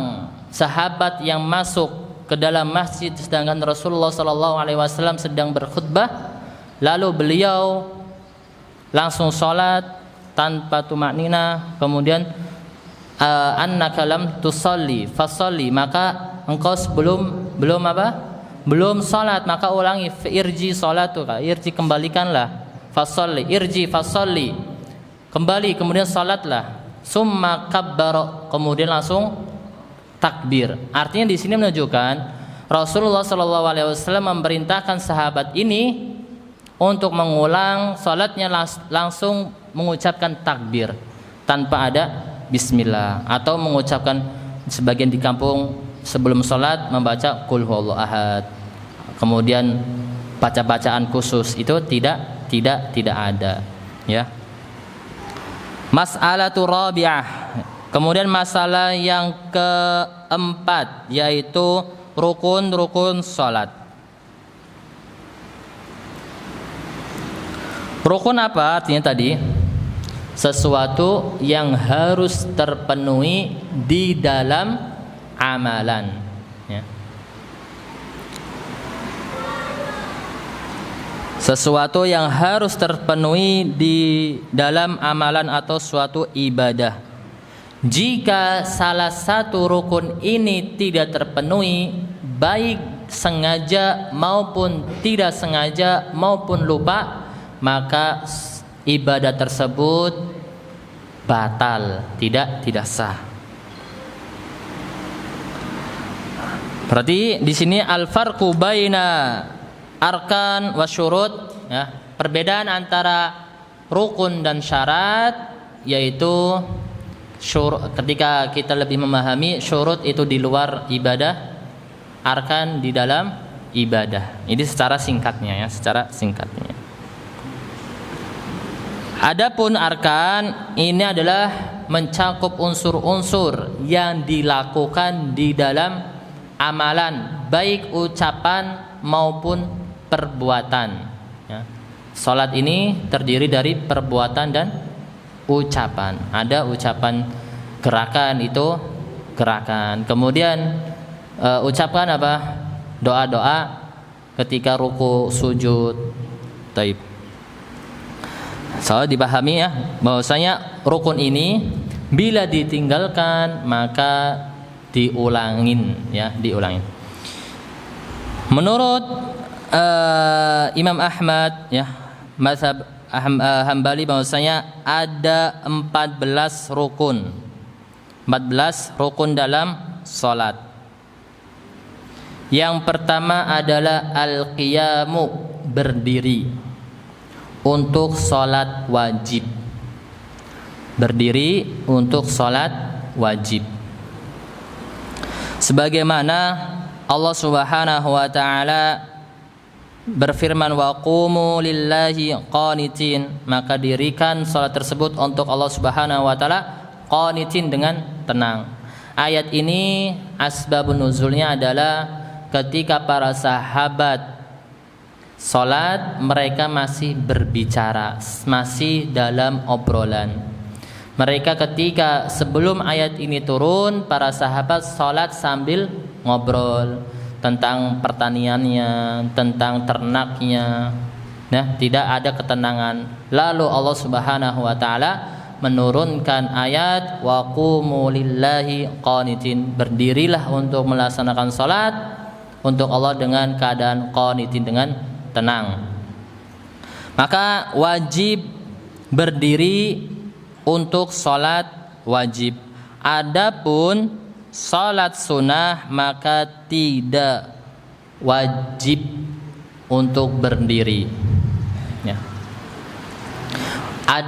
sahabat yang masuk ke dalam masjid sedangkan Rasulullah SAW sedang berkhutbah, lalu beliau langsung sholat tanpa tumaknina, kemudian annaka lam tusalli fasalli, maka engkau belum salat, maka ulangi, irji salatuka, irji kembalikanlah, fasalli, irji fasalli, kembali, kemudian salatlah, summa kabbara, kemudian langsung takbir. Artinya di sini menunjukkan Rasulullah SAW memerintahkan sahabat ini untuk mengulang salatnya langsung mengucapkan takbir tanpa ada bismillah, atau mengucapkan, sebagian di kampung sebelum sholat membaca Qul huwallahu ahad, kemudian baca-bacaan khusus, itu tidak ada, ya. Mas'alatu rabi'ah, kemudian masalah yang keempat, yaitu rukun sholat. Rukun apa artinya tadi? Sesuatu yang harus terpenuhi di dalam amalan, ya. Sesuatu yang harus terpenuhi di dalam amalan atau suatu ibadah. Jika salah satu rukun ini tidak terpenuhi, baik sengaja maupun tidak sengaja maupun lupa, maka ibadah tersebut batal, tidak sah. Berarti di sini al-farqu baina arkan wa syurut, ya, perbedaan antara rukun dan syarat, yaitu ketika kita lebih memahami syurut itu di luar ibadah, arkan di dalam ibadah. Ini secara singkatnya, ya, secara singkatnya. Adapun arkan ini adalah mencakup unsur-unsur yang dilakukan di dalam amalan, baik ucapan maupun perbuatan. Ya. Salat ini terdiri dari perbuatan dan ucapan. Ada ucapan gerakan, itu gerakan. Kemudian ucapkan apa? Doa-doa ketika ruku, sujud. Taib. So dipahami ya, bahwasanya rukun ini bila ditinggalkan maka diulangin, ya, diulangin. Menurut Imam Ahmad, ya, mazhab Hambali, bahwasanya ada 14 rukun. 14 rukun dalam salat. Yang pertama adalah al-qiyamu, berdiri untuk salat wajib. Berdiri untuk salat wajib. Sebagaimana Allah Subhanahu wa taala berfirman, wa qumu lillahi qanitin, maka dirikan salat tersebut untuk Allah Subhanahu wa taala qanitin, dengan tenang. Ayat ini asbabun nuzulnya adalah ketika para sahabat salat, mereka masih berbicara, masih dalam obrolan. Mereka ketika sebelum ayat ini turun, para sahabat salat sambil ngobrol tentang pertaniannya, tentang ternaknya. Nah, tidak ada ketenangan. Lalu Allah Subhanahu wa taala menurunkan ayat wa qumu lillahi qanitin, berdirilah untuk melaksanakan salat untuk Allah dengan keadaan qanitin, dengan tenang. Maka wajib berdiri untuk salat wajib. Adapun salat sunnah maka tidak wajib untuk berdiri. Ya.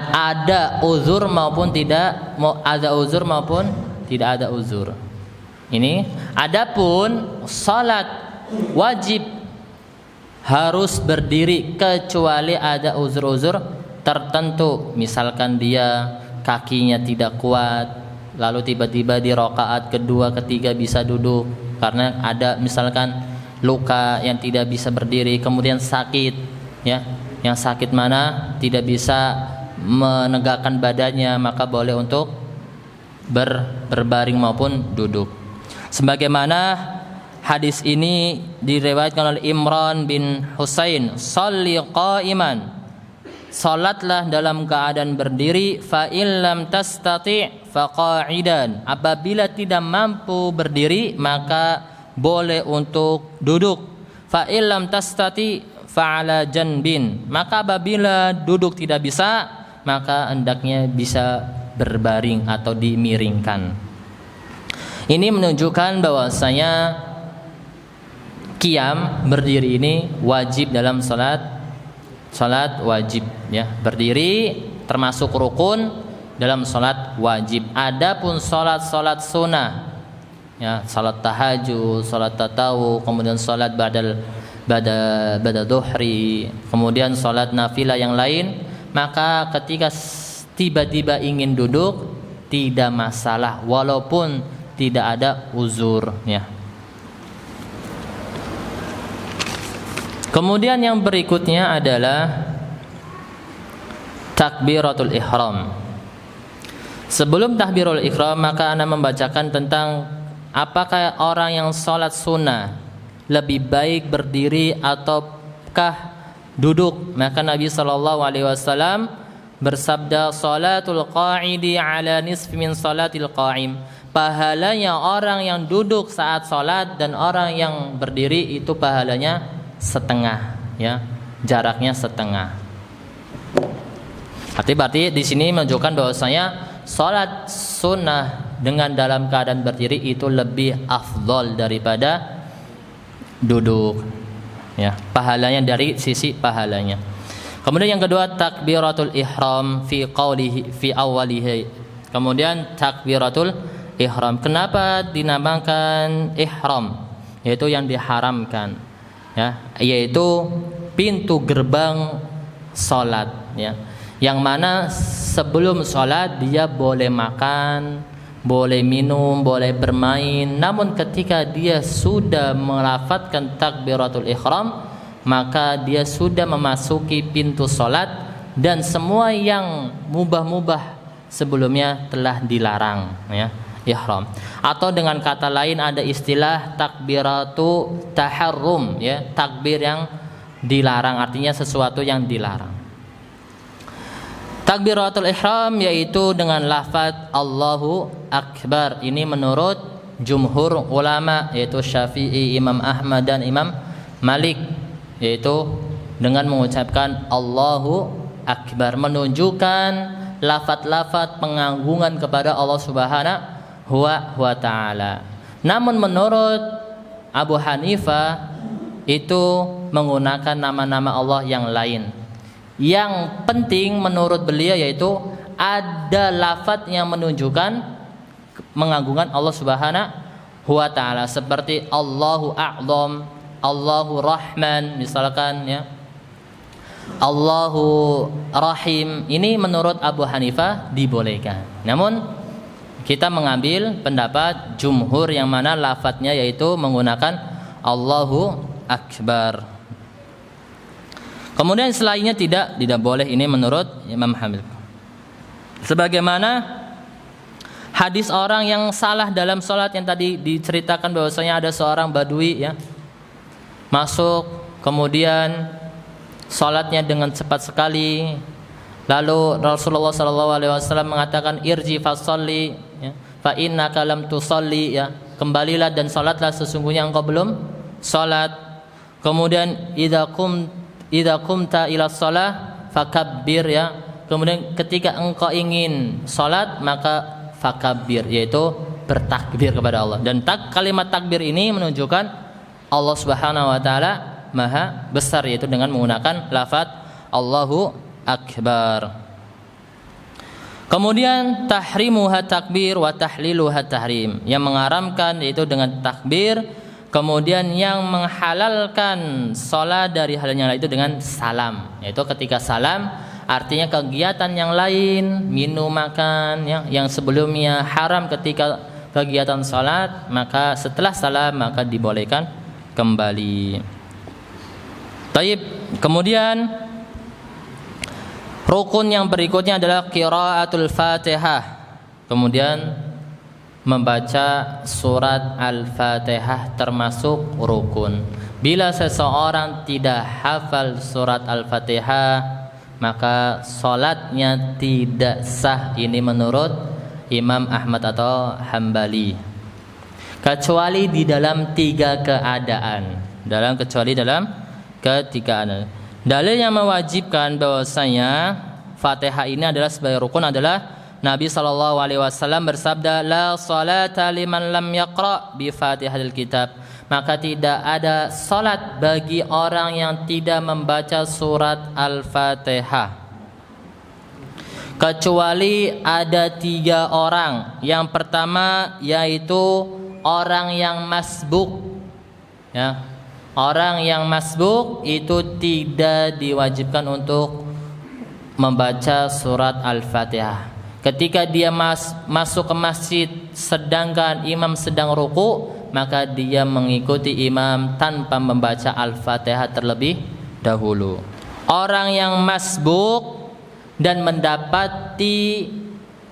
Ada uzur maupun tidak, ada uzur maupun tidak ada uzur. Ini adapun salat wajib harus berdiri kecuali ada uzur-uzur tertentu. Misalkan dia kakinya tidak kuat, lalu tiba-tiba di rakaat kedua, ketiga bisa duduk karena ada misalkan luka yang tidak bisa berdiri, kemudian sakit, ya, yang sakit mana tidak bisa menegakkan badannya, maka boleh untuk berbaring maupun duduk. Sebagaimana hadis ini diriwayatkan oleh Imran bin Husain, "Shalli qa'iman." Salatlah dalam keadaan berdiri, fa illam tastati' faqa'idan. Apabila tidak mampu berdiri maka boleh untuk duduk. Fa illam tastati' fa'ala janbin. Maka apabila duduk tidak bisa, maka hendaknya bisa berbaring atau dimiringkan. Ini menunjukkan bahwasanya qiyam, berdiri ini wajib dalam salat wajib, ya. Berdiri termasuk rukun dalam salat wajib. Adapun salat sunnah, ya, salat tahajud, salat tatawu, kemudian salat ba'da dhuhri, kemudian salat nafilah yang lain, maka ketika tiba-tiba ingin duduk tidak masalah walaupun tidak ada uzur, ya. Kemudian yang berikutnya adalah takbiratul ihram. Sebelum takbirul ihram maka Anda membacakan tentang apakah orang yang sholat sunnah lebih baik berdiri ataukah duduk. Maka Nabi SAW bersabda, "Salatul qa'idi ala nisfi min salatil qa'im." Pahalanya orang yang duduk saat sholat dan orang yang berdiri itu pahalanya setengah, ya, jaraknya setengah. Berarti di sini menunjukkan bahwasanya salat sunnah dengan dalam keadaan berdiri itu lebih afdol daripada duduk, ya, pahalanya dari sisi pahalanya. Kemudian yang kedua takbiratul ihram fi qaulihi fi awwalihi. Kemudian takbiratul ihram. Kenapa dinamakan ihram? Yaitu yang diharamkan, ya, yaitu pintu gerbang salat, ya, yang mana sebelum salat dia boleh makan, boleh minum, boleh bermain. Namun ketika dia sudah melafadzkan takbiratul ihram, maka dia sudah memasuki pintu salat dan semua yang mubah-mubah sebelumnya telah dilarang, ya, ihram. Atau dengan kata lain ada istilah takbiratu taharrum, ya, takbir yang dilarang, artinya sesuatu yang dilarang. Takbiratul ihram yaitu dengan lafaz Allahu Akbar. Ini menurut jumhur ulama, yaitu Syafi'i, Imam Ahmad dan Imam Malik, yaitu dengan mengucapkan Allahu Akbar, menunjukkan lafaz-lafaz pengagungan kepada Allah Subhanahu wa taala. Namun menurut Abu Hanifah itu menggunakan nama-nama Allah yang lain. Yang penting menurut beliau yaitu ada lafaz yang menunjukkan mengagungkan Allah Subhanahu wa taala, seperti Allahu A'zam, Allahu Rahman misalkan, ya, Allahu Rahim. Ini menurut Abu Hanifah dibolehkan. Namun kita mengambil pendapat jumhur yang mana lafadznya yaitu menggunakan Allahu Akbar. Kemudian selainnya tidak boleh, ini menurut Imam Hamid. Sebagaimana hadis orang yang salah dalam sholat yang tadi diceritakan bahwasanya ada seorang badui, ya, masuk kemudian sholatnya dengan cepat sekali, lalu Rasulullah SAW mengatakan irji fasolli, ya, fa innaka lam tusolli, ya, kembalilah dan sholatlah sesungguhnya engkau belum sholat. Kemudian idza qumta ila shalah fakabbir, ya, kemudian ketika engkau ingin sholat maka fakabbir, yaitu bertakbir kepada Allah. Dan kalimat takbir ini menunjukkan Allah Subhanahu wa taala Maha besar, yaitu dengan menggunakan lafaz Allahu Akbar. Kemudian tahrimuha takbir wa tahliluha tahrim, yang mengharamkan yaitu dengan takbir, kemudian yang menghalalkan salat dari hal yang lain itu dengan salam, yaitu ketika salam artinya kegiatan yang lain, minum, makan, ya, yang sebelumnya haram ketika kegiatan salat, maka setelah salam maka dibolehkan kembali. Taib. Kemudian rukun yang berikutnya adalah qiraatul Fatihah. Kemudian membaca surat Al-Fatihah termasuk rukun. Bila seseorang tidak hafal surat Al-Fatihah, maka salatnya tidak sah. Ini menurut Imam Ahmad atau Hambali. Kecuali di dalam tiga keadaan. Kecuali dalam ketiga keadaan. Dalil yang mewajibkan bahwasanya Fatihah ini adalah sebagai rukun adalah Nabi SAW bersabda, la salata liman lam yaqra bi Fatihahil kitab. Maka tidak ada salat bagi orang yang tidak membaca surat Al-Fatihah, kecuali ada tiga orang. Yang pertama yaitu orang yang masbuk, ya. Orang yang masbuk itu tidak diwajibkan untuk membaca surat Al-Fatihah. Ketika dia masuk ke masjid sedangkan imam sedang ruku, maka dia mengikuti imam tanpa membaca Al-Fatihah terlebih dahulu. Orang yang masbuk dan mendapati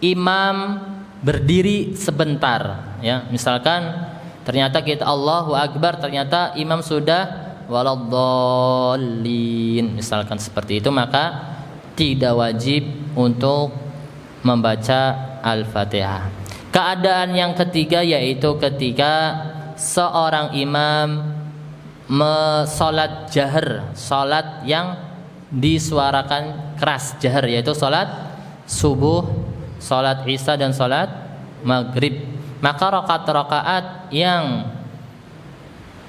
imam berdiri sebentar, ya, misalkan ternyata kita Allahu Akbar, ternyata imam sudah waladdallin, misalkan seperti itu, maka tidak wajib untuk membaca Al-Fatihah. Keadaan yang ketiga yaitu ketika seorang imam salat jahar, salat yang disuarakan keras, jahar, yaitu salat subuh, salat isya dan salat maghrib. Maka rakaat-rakaat yang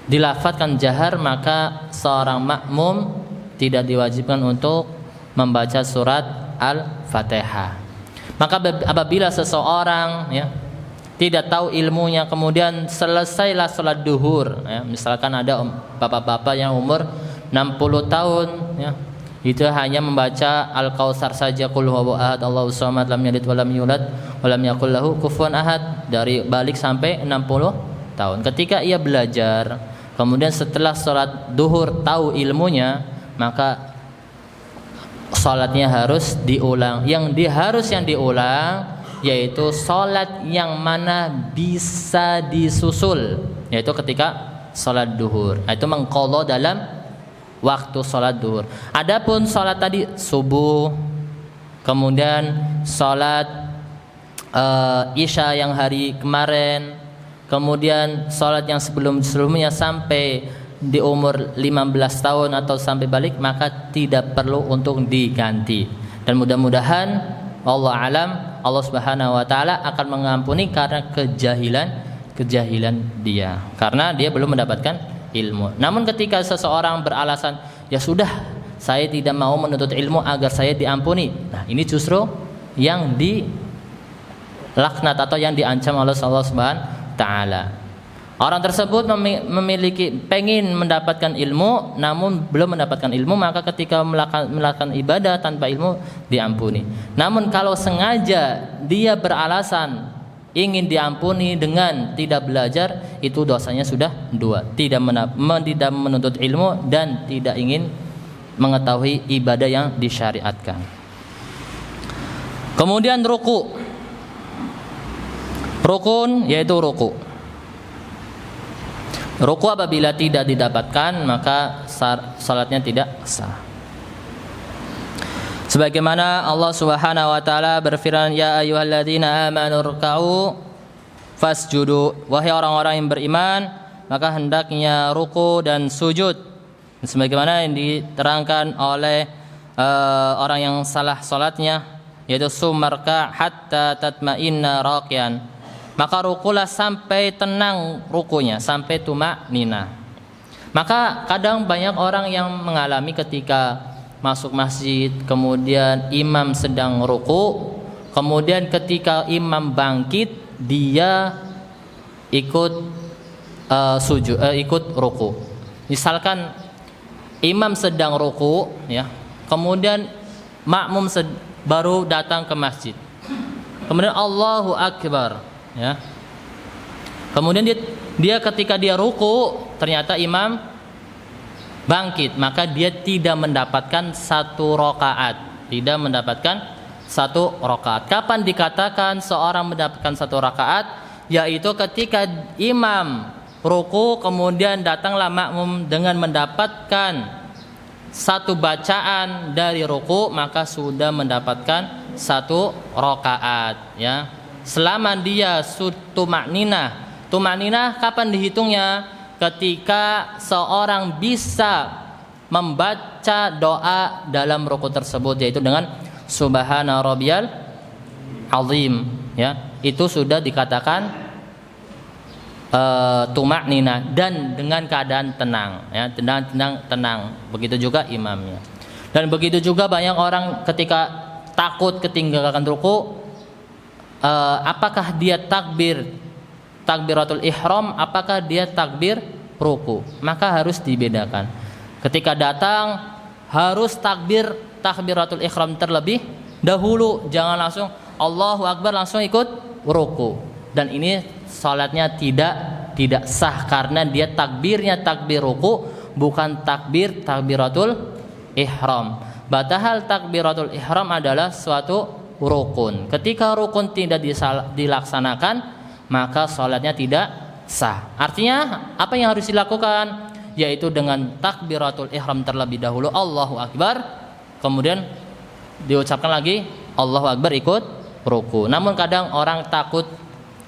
dilafadzkan jahar, maka seorang makmum tidak diwajibkan untuk membaca surat Al-Fatihah. Maka apabila seseorang, ya, tidak tahu ilmunya, kemudian selesailah sholat duhur, ya, misalkan ada bapak-bapak yang umur 60 tahun, ya, itu hanya membaca Al-Kautsar saja, qul huwallahu ahad, Allahus samad, lam yalid walam yulad walam yakul lahu kufuwan ahad, dari balik sampai 60 tahun. Ketika ia belajar, kemudian setelah sholat duhur tahu ilmunya, maka sholatnya harus diulang. Yang diulang yaitu sholat yang mana bisa disusul, yaitu ketika sholat duhur, itu mengqadha dalam waktu sholat duhur. Adapun sholat tadi subuh, kemudian sholat isya yang hari kemarin, kemudian sholat yang sebelumnya sampai di umur 15 tahun atau sampai balik, maka tidak perlu untuk diganti. Dan mudah-mudahan Allah alam, Allah Subhanahu wa taala akan mengampuni karena kejahilan dia, karena dia belum mendapatkan ilmu. Namun ketika seseorang beralasan, ya sudah, saya tidak mau menuntut ilmu agar saya diampuni, nah ini justru yang dilaknat atau yang diancam oleh Allah Subhanahu wa taala. Orang tersebut pengen mendapatkan ilmu namun belum mendapatkan ilmu, maka ketika melakukan ibadah tanpa ilmu diampuni. Namun kalau sengaja dia beralasan ingin diampuni dengan tidak belajar, itu dosanya sudah dua, tidak menuntut ilmu dan tidak ingin mengetahui ibadah yang disyariatkan. Kemudian rukun yaitu ruku apabila tidak didapatkan, maka salatnya tidak sah. Sebagaimana Allah Subhanahu wa taala berfirman, ya ayyuhalladzina amanu ruk'u fasjudu, wahai orang-orang yang beriman, maka hendaknya ruku dan sujud. Sebagaimana yang diterangkan oleh orang yang salah salatnya, yaitu sumarka hatta tatma'inna raqiyan, maka rukulah sampai tenang rukunya, sampai tumak-ninah. Maka kadang banyak orang yang mengalami ketika masuk masjid, kemudian imam sedang ruku, kemudian ketika imam bangkit dia ikut ikut ruku. Misalkan imam sedang ruku, ya, kemudian makmum baru datang ke masjid, kemudian Allahu Akbar, ya, kemudian dia ketika dia ruku ternyata imam bangkit, maka dia tidak mendapatkan satu rakaat, Kapan dikatakan seorang mendapatkan satu rakaat? Yaitu ketika imam ruku kemudian datanglah makmum dengan mendapatkan satu bacaan dari ruku, maka sudah mendapatkan satu rakaat, ya. Selama dia tumakninah kapan dihitungnya? Ketika seorang bisa membaca doa dalam ruku tersebut, yaitu dengan subhana rabbiyal azim, ya, itu sudah dikatakan tumakninah dan dengan keadaan tenang, ya, tenang. Begitu juga imamnya. Dan begitu juga banyak orang ketika takut ketinggalan ruku, apakah dia takbiratul ihram, apakah dia takbir ruku, maka harus dibedakan. Ketika datang harus takbiratul ihram terlebih dahulu, jangan langsung Allahu Akbar langsung ikut ruku. Dan ini salatnya tidak sah karena dia takbir ruku, bukan takbiratul ihram. Padahal takbiratul ihram adalah suatu rukun. Ketika rukun tidak dilaksanakan, maka salatnya tidak sah. Artinya apa yang harus dilakukan? Yaitu dengan takbiratul ihram terlebih dahulu, Allahu Akbar, kemudian diucapkan lagi Allahu Akbar ikut ruku. Namun kadang orang takut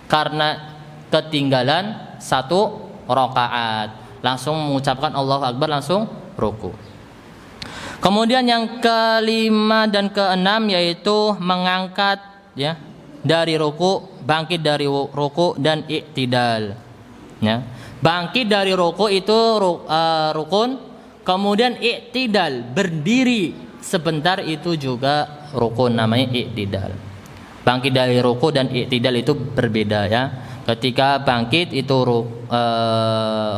karena ketinggalan satu rakaat, langsung mengucapkan Allahu Akbar langsung ruku. Kemudian yang kelima dan keenam yaitu mengangkat, ya, dari ruku, bangkit dari ruku dan i'tidal, ya. Bangkit dari ruku itu rukun, kemudian i'tidal, berdiri sebentar, itu juga rukun, namanya i'tidal. Bangkit dari ruku dan i'tidal itu berbeda, ya. Ketika bangkit itu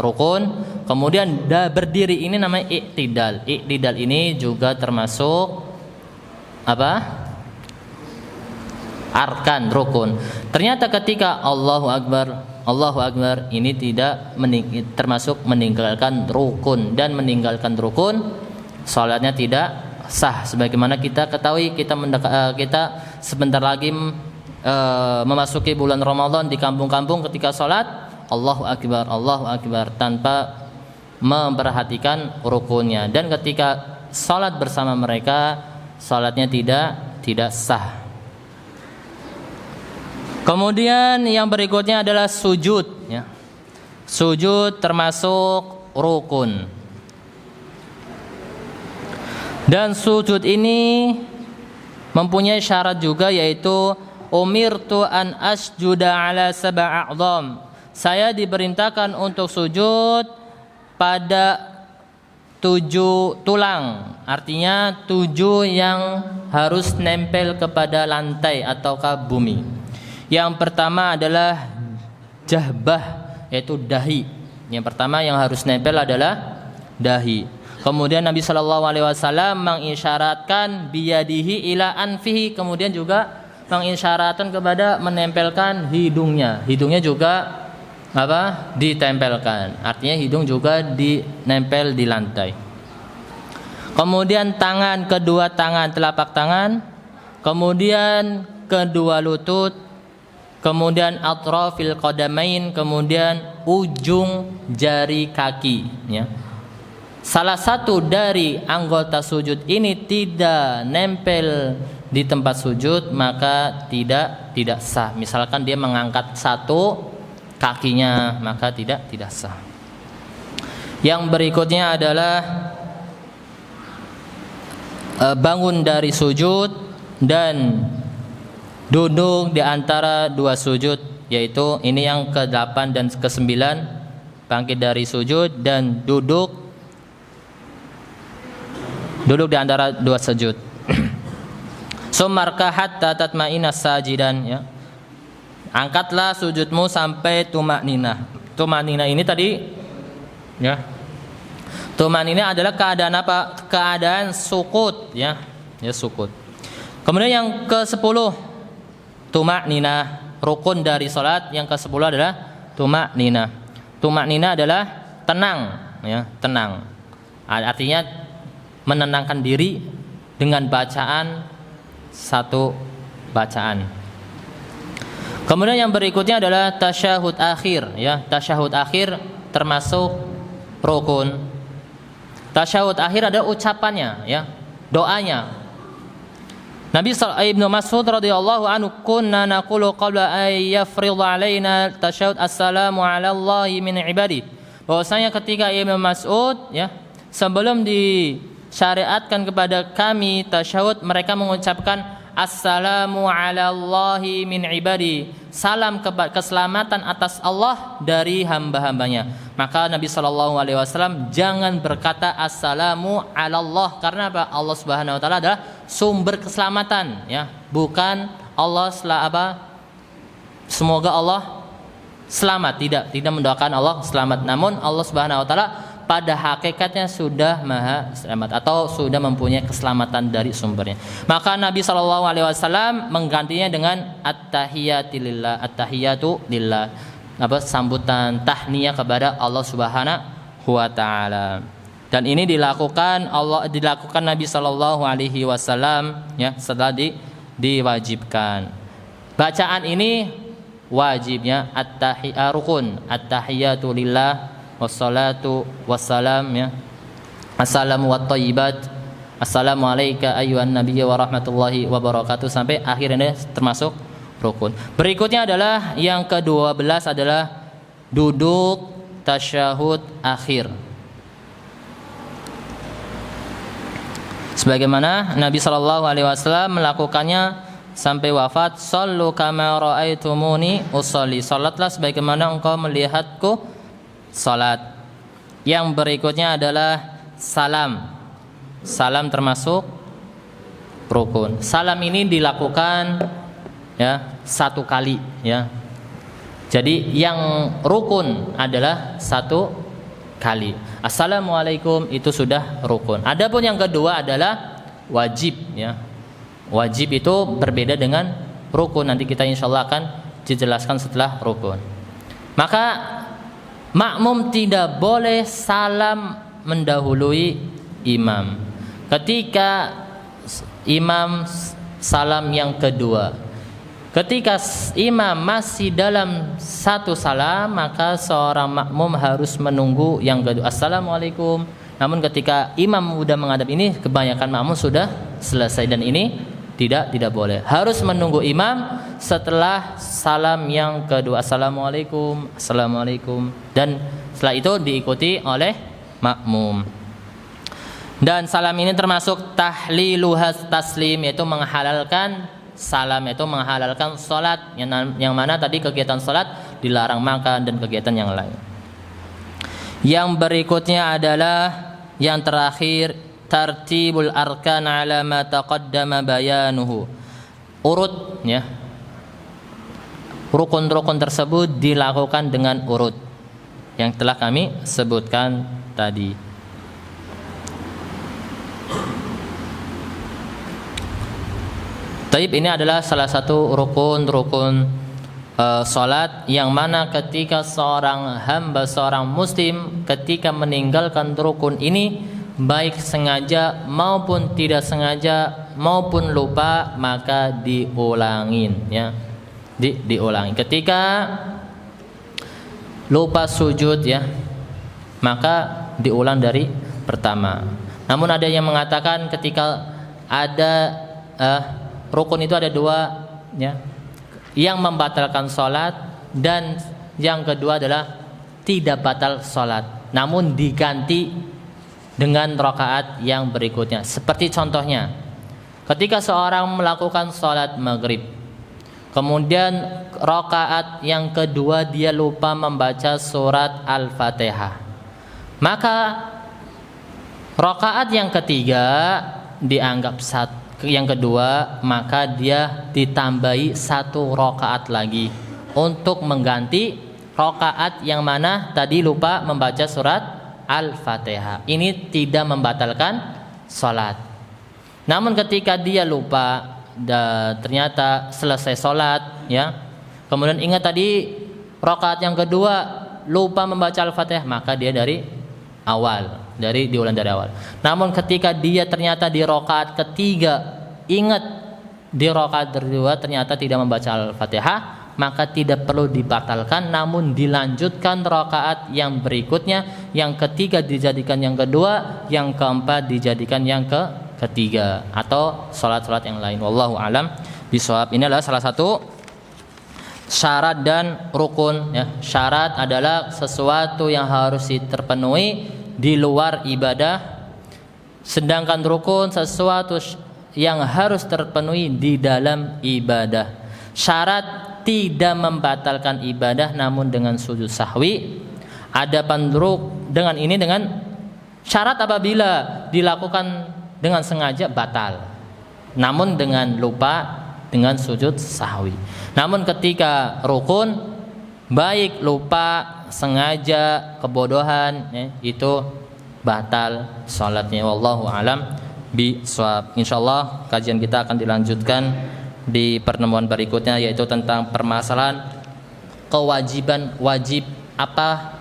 rukun. Kemudian berdiri ini namanya i'tidal. I'tidal ini juga termasuk apa? Arkan, rukun. Ternyata ketika Allahu Akbar ini tidak termasuk meninggalkan rukun, dan meninggalkan rukun salatnya tidak sah. Sebagaimana kita ketahui, kita sebentar lagi memasuki bulan Ramadan, di kampung-kampung ketika salat Allahu Akbar tanpa memperhatikan rukunnya, dan ketika salat bersama mereka salatnya tidak sah. Kemudian yang berikutnya adalah sujud, ya. Sujud termasuk rukun. Dan sujud ini mempunyai syarat juga, yaitu umirtu an asjuda ala sab'a a'dham. Saya diperintahkan untuk sujud pada 7 tulang. Artinya 7 yang harus nempel kepada lantai ataukah bumi. Yang pertama adalah jahbah, yaitu dahi. Yang pertama yang harus nempel adalah dahi. Kemudian Nabi SAW mengisyaratkan biyadihi ila anfihi. Kemudian juga mengisyaratkan kepada menempelkan hidungnya. Hidungnya juga apa? Ditempelkan. Artinya hidung juga dinempel di lantai. Kemudian tangan, kedua tangan, telapak tangan. Kemudian kedua lutut. Kemudian atrafil qadamain, kemudian ujung jari kaki, ya. Salah satu dari anggota sujud ini tidak nempel di tempat sujud, maka tidak sah. Misalkan dia mengangkat satu kakinya, maka tidak sah. Yang berikutnya adalah bangun dari sujud dan duduk di antara 2 sujud, yaitu ini yang ke-8 dan ke-9, bangkit dari sujud dan duduk di antara 2 sujud. Sumarka hatta tatma'ina sajidan, ya. Angkatlah sujudmu sampai tumakninah. Tumakninah ini tadi, ya. Tumakninah adalah keadaan apa? Keadaan sukut, ya. Ya, sukut. Kemudian yang ke-10 tumakninah, rukun dari salat. Yang ke-10 adalah tumakninah. Tumakninah adalah tenang, ya, tenang. Artinya menenangkan diri dengan bacaan satu bacaan. Kemudian yang berikutnya adalah tasyahud akhir, ya. Tasyahud akhir termasuk rukun. Tasyahud akhir ada ucapannya, ya, doanya. Nabi Ibnu Mas'ud radhiyallahu anhu, kunna naqulu qabla ay yafridh alaina tasyahud assalamu ala Allahi min ibadi. Bahwasanya ketika Ibnu Mas'ud, ya, sebelum disyariatkan kepada kami tasyahud, mereka mengucapkan assalamu ala Allahi min ibadi. Salam keselamatan atas Allah dari hamba-hambanya. Maka Nabi SAW jangan berkata assalamu ala Allah, karena apa? Allah Subhanahu wa taala adalah sumber keselamatan, ya. Bukan Allah semoga Allah selamat, tidak mendoakan Allah selamat. Namun Allah Subhanahu wa taala pada hakikatnya sudah maha selamat atau sudah mempunyai keselamatan dari sumbernya. Maka Nabi SAW menggantinya dengan at-tahiyatu lillah, sambutan tahniyah kepada Allah Subhanahu wa taala. Dan ini dilakukan Nabi SAW, ya, setelah diwajibkan. Bacaan ini wajibnya rukun, at-tahiyatu lillah wassalatu wassalam, ya, assalamu wat thayyibat, assalamu alayka ayyuhan nabiyyu wa rahmatullahi wa barakatuh, sampai akhir ini termasuk rukun. Berikutnya adalah yang ke-12 adalah duduk tasyahud akhir. Sebagaimana Nabi SAW melakukannya sampai wafat, sallu kama ra'aitumuni usolli, salatlah sebagaimana engkau melihatku salat. Yang berikutnya adalah salam. Salam termasuk rukun. Salam ini dilakukan, ya, 1 kali, ya. Jadi yang rukun adalah satu kali. Assalamualaikum itu sudah rukun. Adapun yang kedua adalah wajib ya. Wajib itu berbeda dengan rukun. Nanti kita insyaallah akan dijelaskan setelah rukun. Maka makmum tidak boleh salam mendahului imam. Ketika imam salam yang kedua, ketika imam masih dalam satu salam, maka seorang makmum harus menunggu yang kedua. Assalamualaikum. Namun ketika imam sudah menghadap ini, kebanyakan makmum sudah selesai, dan ini tidak boleh. Harus menunggu imam setelah salam yang kedua. Assalamualaikum, assalamualaikum, dan setelah itu diikuti oleh makmum. Dan salam ini termasuk tahliluhas taslim, yaitu menghalalkan salam, yaitu menghalalkan salat, yang mana tadi kegiatan salat dilarang makan dan kegiatan yang lain. Yang berikutnya adalah yang terakhir, tartibul arkan ala ma taqaddama bayanuhu. Urut ya. Rukun-rukun tersebut dilakukan dengan urut yang telah kami sebutkan tadi. Taib ini adalah salah satu rukun salat yang mana ketika seorang hamba, seorang muslim ketika meninggalkan rukun ini, baik sengaja maupun tidak sengaja maupun lupa, maka diulangin ya. Diulangi. Ketika lupa sujud ya, maka diulang dari pertama. Namun ada yang mengatakan ketika ada rukun itu ada dua ya, yang membatalkan sholat, dan yang kedua adalah tidak batal sholat, namun diganti dengan rakaat yang berikutnya. Seperti contohnya, ketika seorang melakukan sholat maghrib, kemudian rakaat yang kedua dia lupa membaca surat Al-Fatihah, maka rakaat yang ketiga dianggap yang kedua, maka dia ditambahi satu rakaat lagi untuk mengganti rakaat yang mana tadi lupa membaca surat Al-Fatihah. Ini tidak membatalkan sholat. Namun ketika dia lupa ternyata selesai sholat ya, kemudian ingat tadi rakaat yang kedua lupa membaca Al-Fatihah, maka dia dari awal, diulang dari awal. Namun ketika dia ternyata di rakaat ketiga ingat di rakaat kedua ternyata tidak membaca Al-Fatihah, maka tidak perlu dibatalkan, namun dilanjutkan rakaat yang berikutnya, yang ketiga dijadikan yang kedua, yang keempat dijadikan yang ketiga, atau salat-salat yang lain. Wallahu alam bishawab. Ini adalah salah satu syarat dan rukun ya. Syarat adalah sesuatu yang harus terpenuhi di luar ibadah, sedangkan rukun sesuatu yang harus terpenuhi di dalam ibadah. Syarat tidak membatalkan ibadah namun dengan sujud sahwi. Adapun dengan syarat apabila dilakukan dengan sengaja batal, namun dengan lupa dengan sujud sahwi. Namun ketika rukun, baik lupa, sengaja, kebodohan ya, itu batal salatnya. Wallahu alam bishawab. Insyaallah kajian kita akan dilanjutkan di pertemuan berikutnya, yaitu tentang permasalahan kewajiban wajib apa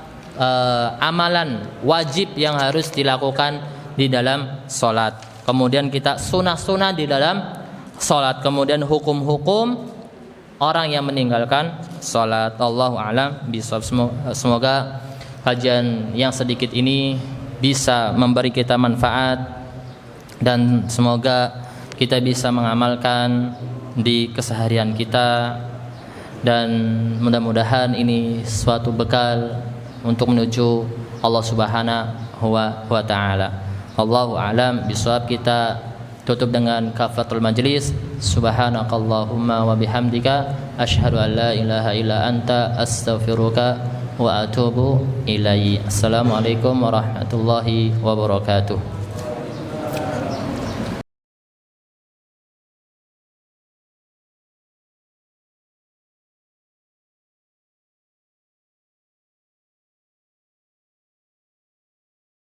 amalan wajib yang harus dilakukan di dalam salat. Kemudian kita sunah-sunah di dalam salat, kemudian hukum-hukum orang yang meninggalkan salat. Allahu a'lam bishawab. Semoga kajian yang sedikit ini bisa memberi kita manfaat, dan semoga kita bisa mengamalkan di keseharian kita, dan mudah-mudahan ini suatu bekal untuk menuju Allah Subhanahu wa ta'ala. Allahu a'lam bishawab. Kita tutup dengan kafaratul majlis. Subhanakallahumma wa bihamdika asyhadu an la ilaha illa anta astaghfiruka wa atubu ilaik. Assalamualaikum warahmatullahi wabarakatuh.